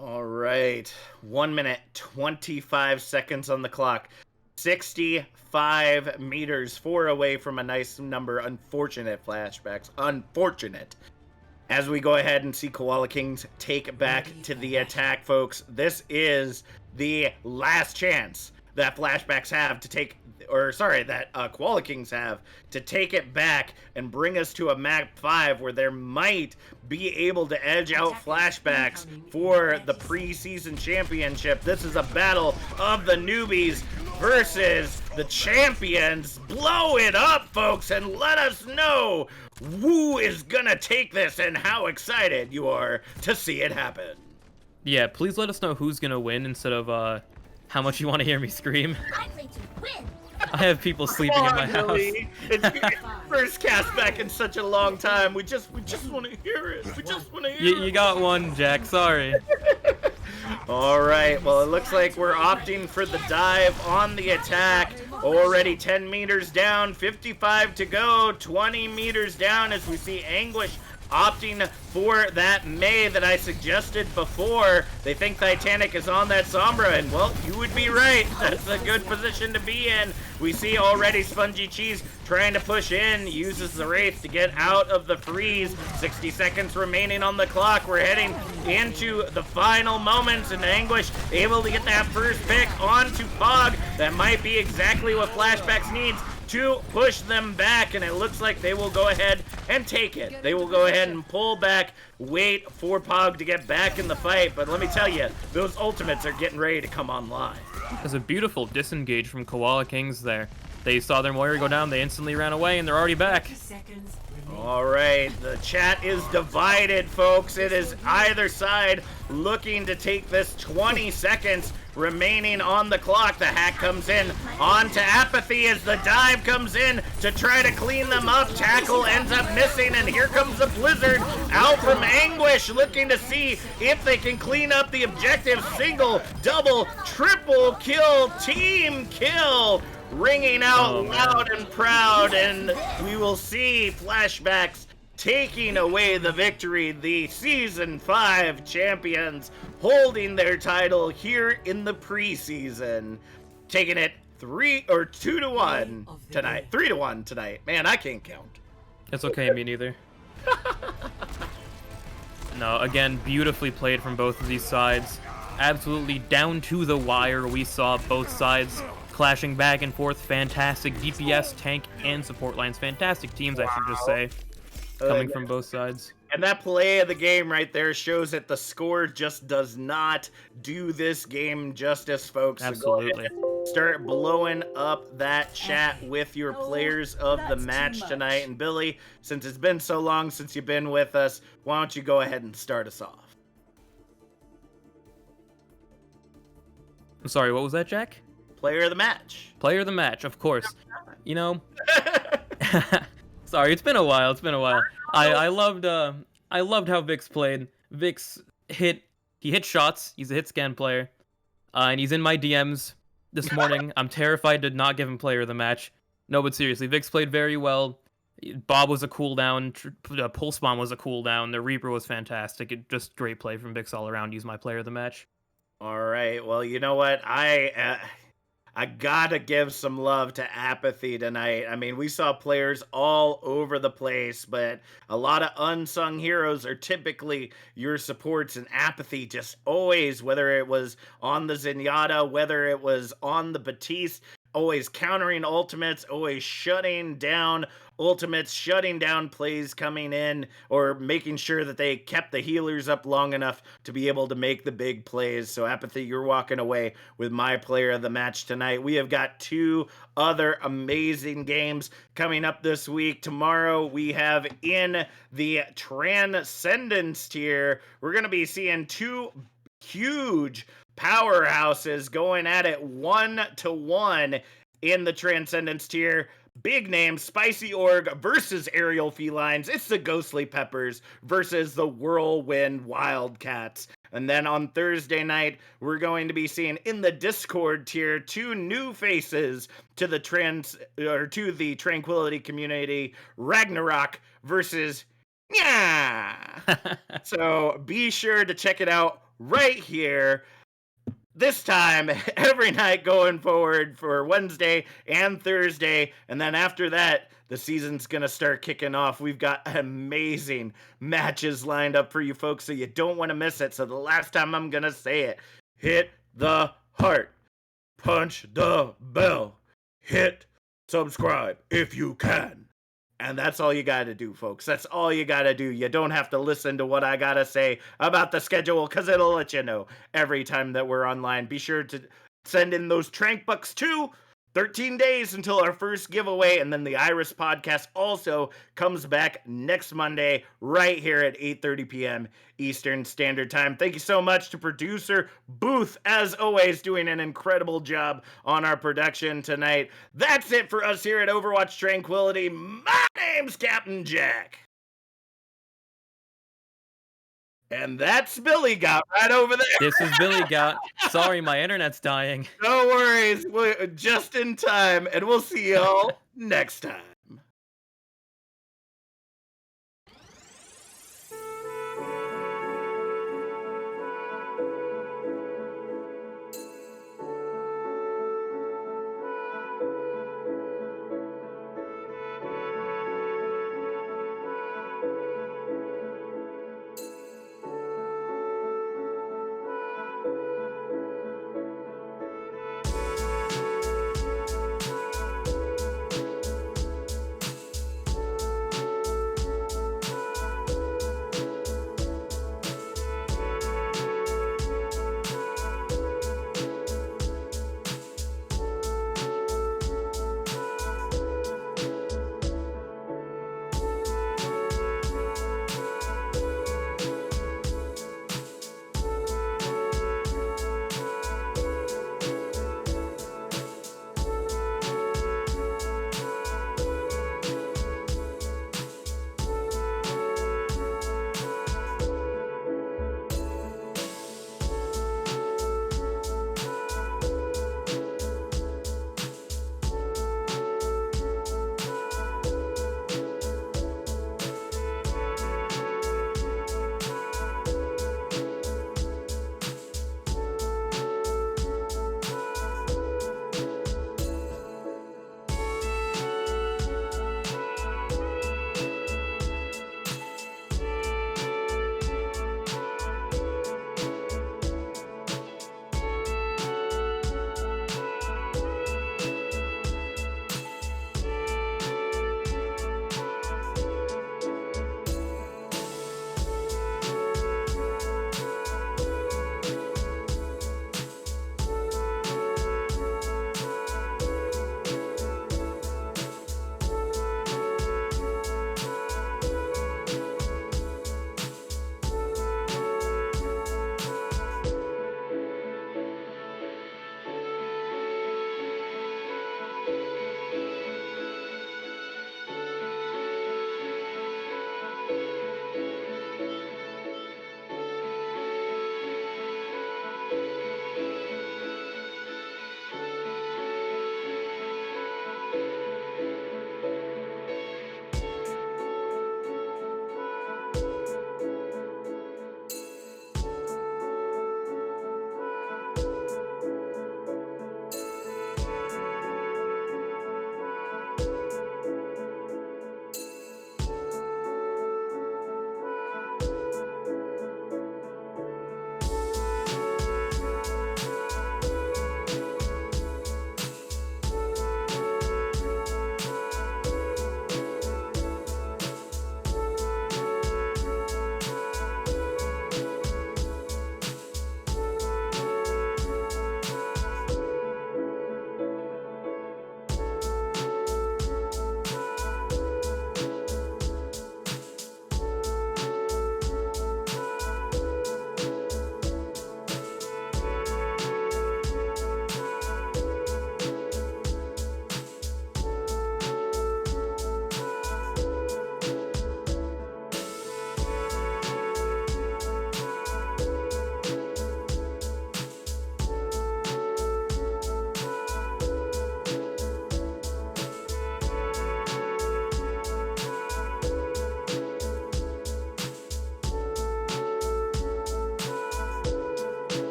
All right. 1 minute, 25 seconds on the clock. 65 meters, 4 away from a nice number. Unfortunate Flashbacks. Unfortunate. As we go ahead and see Koala Kings take back to the attack, folks, this is the last chance that Flashbacks have to take, that Koala Kings have to take it back and bring us to a map 5 where there might be able to edge out Flashbacks for the preseason championship. This is a battle of the newbies. versus the champions. Blow it up, folks, and let us know who is gonna take this and how excited you are to see it happen. Yeah, please let us know who's gonna win instead of how much you want to hear me scream. I'm ready to win. I have people sleeping in my house. Billy. It's your first cast back in such a long time. We just want to hear it. We just want to hear it. You got one, Jack. Sorry. All right, well, it looks like we're opting for the dive on the attack. Already 10 meters down, 55 to go, 20 meters down as we see Anguish opting for that May that I suggested before. They think Titanic is on that Sombra, and well, you would be right. That's a good position to be in. We see already Spongy Cheese trying to push in, uses the Wraith to get out of the freeze. 60 seconds remaining on the clock. We're heading into the final moments, and Anguish able to get that first pick onto Pog. That might be exactly what Flashbacks needs to push them back, and it looks like they will go ahead and take it. They will go ahead and pull back, wait for Pog to get back in the fight, but let me tell you, those ultimates are getting ready to come online. There's a beautiful disengage from Koala Kings there. They saw their Moira go down, they instantly ran away, and they're already back. Seconds. All right, the chat is divided, folks. It is either side looking to take this. 20 seconds remaining on the clock. The hack comes in onto Apathy as the dive comes in to try to clean them up. Tackle ends up missing, and here comes the Blizzard out from Anguish looking to see if they can clean up the objective. Single, double, triple kill, team kill. Ringing out loud and proud, and we will see Flashbacks taking away the victory. The Season 5 champions holding their title here in the preseason. Taking it 2-1 tonight. 3-1 tonight. Man, I can't count. It's okay, me neither. No, again, beautifully played from both of these sides. Absolutely down to the wire. We saw both sides clashing back and forth. Fantastic DPS, tank, and support lines. Fantastic teams, I should just say, coming from both sides. And that play of the game right there shows that the score just does not do this game justice, folks. Absolutely. So go ahead, start blowing up that chat with your players of the match tonight. And Billy, since it's been so long since you've been with us, why don't you go ahead and start us off? I'm sorry, what was that, Jack? Player of the match. Player of the match, of course. You know, sorry, it's been a while. I loved how Vix played. Vix hit shots. He's a hit scan player, and he's in my DMs this morning. I'm terrified to not give him player of the match. No, but seriously, Vix played very well. Bob was a cooldown. Pulse Bomb was a cooldown. The Reaper was fantastic. Just great play from Vix all around. He's my player of the match. All right. Well, you know what? I gotta give some love to Apathy tonight. I mean, we saw players all over the place, but a lot of unsung heroes are typically your supports, and Apathy just always, whether it was on the Zenyatta, whether it was on the Batiste, always countering ultimates, always shutting down ultimates, shutting down plays coming in, or making sure that they kept the healers up long enough to be able to make the big plays. So Apathy, you're walking away with my player of the match tonight. We have got 2 other amazing games coming up this week. Tomorrow we have in the Transcendence tier, we're going to be seeing 2 huge powerhouses going at it 1-1 in the Transcendence tier. Big name, Spicy Org versus Aerial Felines. It's the Ghostly Peppers versus the Whirlwind Wildcats. And then on Thursday night, we're going to be seeing in the Discord tier 2 new faces to the Tranquility community, Ragnarok versus So be sure to check it out right here. This time, every night going forward for Wednesday and Thursday. And then after that, the season's going to start kicking off. We've got amazing matches lined up for you folks, so you don't want to miss it. So the last time I'm going to say it, hit the heart, punch the bell, hit subscribe if you can. And that's all you got to do, folks. That's all you got to do. You don't have to listen to what I got to say about the schedule, because it'll let you know every time that we're online. Be sure to send in those Trank Bucks too. 13 days until our first giveaway, and then the Iris podcast also comes back next Monday right here at 8:30 p.m. Eastern Standard Time. Thank you so much to producer Booth, as always, doing an incredible job on our production tonight. That's it for us here at Overwatch Tranquility. My name's Captain Jack. And that's Billy Got right over there. This is Billy Got. Sorry, my internet's dying. No worries. We're just in time, and we'll see y'all next time.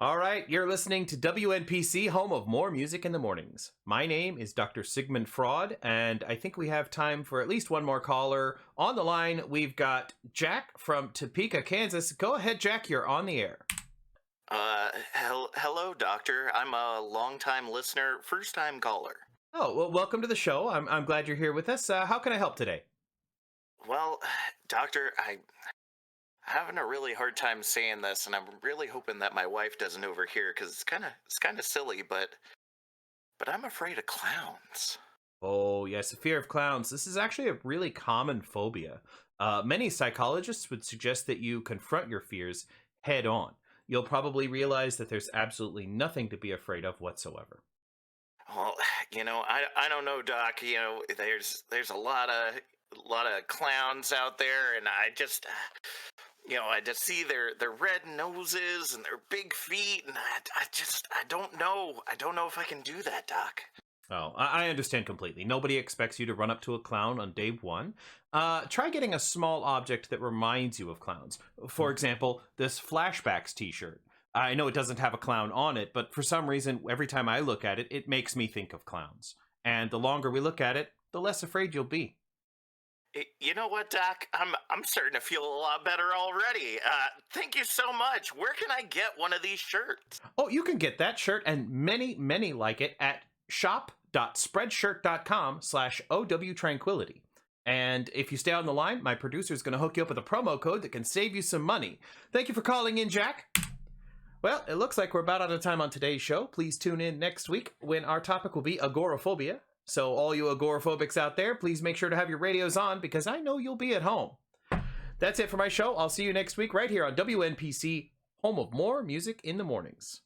All right, you're listening to WNPC, home of more music in the mornings. My name is Dr. Sigmund Fraud, and I think we have time for at least one more caller. On the line, we've got Jack from Topeka, Kansas. Go ahead, Jack, you're on the air. Hello, Doctor. I'm a longtime listener, first-time caller. Oh, well, welcome to the show. I'm glad you're here with us. How can I help today? Well, Doctor, I'm having a really hard time saying this, and I'm really hoping that my wife doesn't overhear, because it's kind of silly, but I'm afraid of clowns. Oh, yes, a fear of clowns. This is actually a really common phobia. Many psychologists would suggest that you confront your fears head on. You'll probably realize that there's absolutely nothing to be afraid of whatsoever. Well, I don't know, Doc. There's a lot of clowns out there, and I just see their red noses and their big feet, and I don't know if I can do that, Doc. Oh, I understand completely. Nobody expects you to run up to a clown on day one. Try getting a small object that reminds you of clowns. For example, this Flashbacks t-shirt. I know it doesn't have a clown on it, but for some reason, every time I look at it, it makes me think of clowns. And the longer we look at it, the less afraid you'll be. You know what, Doc? I'm starting to feel a lot better already. Thank you so much. Where can I get one of these shirts? Oh, you can get that shirt and many, many like it at shop.spreadshirt.com/OW Tranquility. And if you stay on the line, my producer is going to hook you up with a promo code that can save you some money. Thank you for calling in, Jack. Well, it looks like we're about out of time on today's show. Please tune in next week when our topic will be agoraphobia. So all you agoraphobics out there, please make sure to have your radios on because I know you'll be at home. That's it for my show. I'll see you next week right here on WNPC, home of more music in the mornings.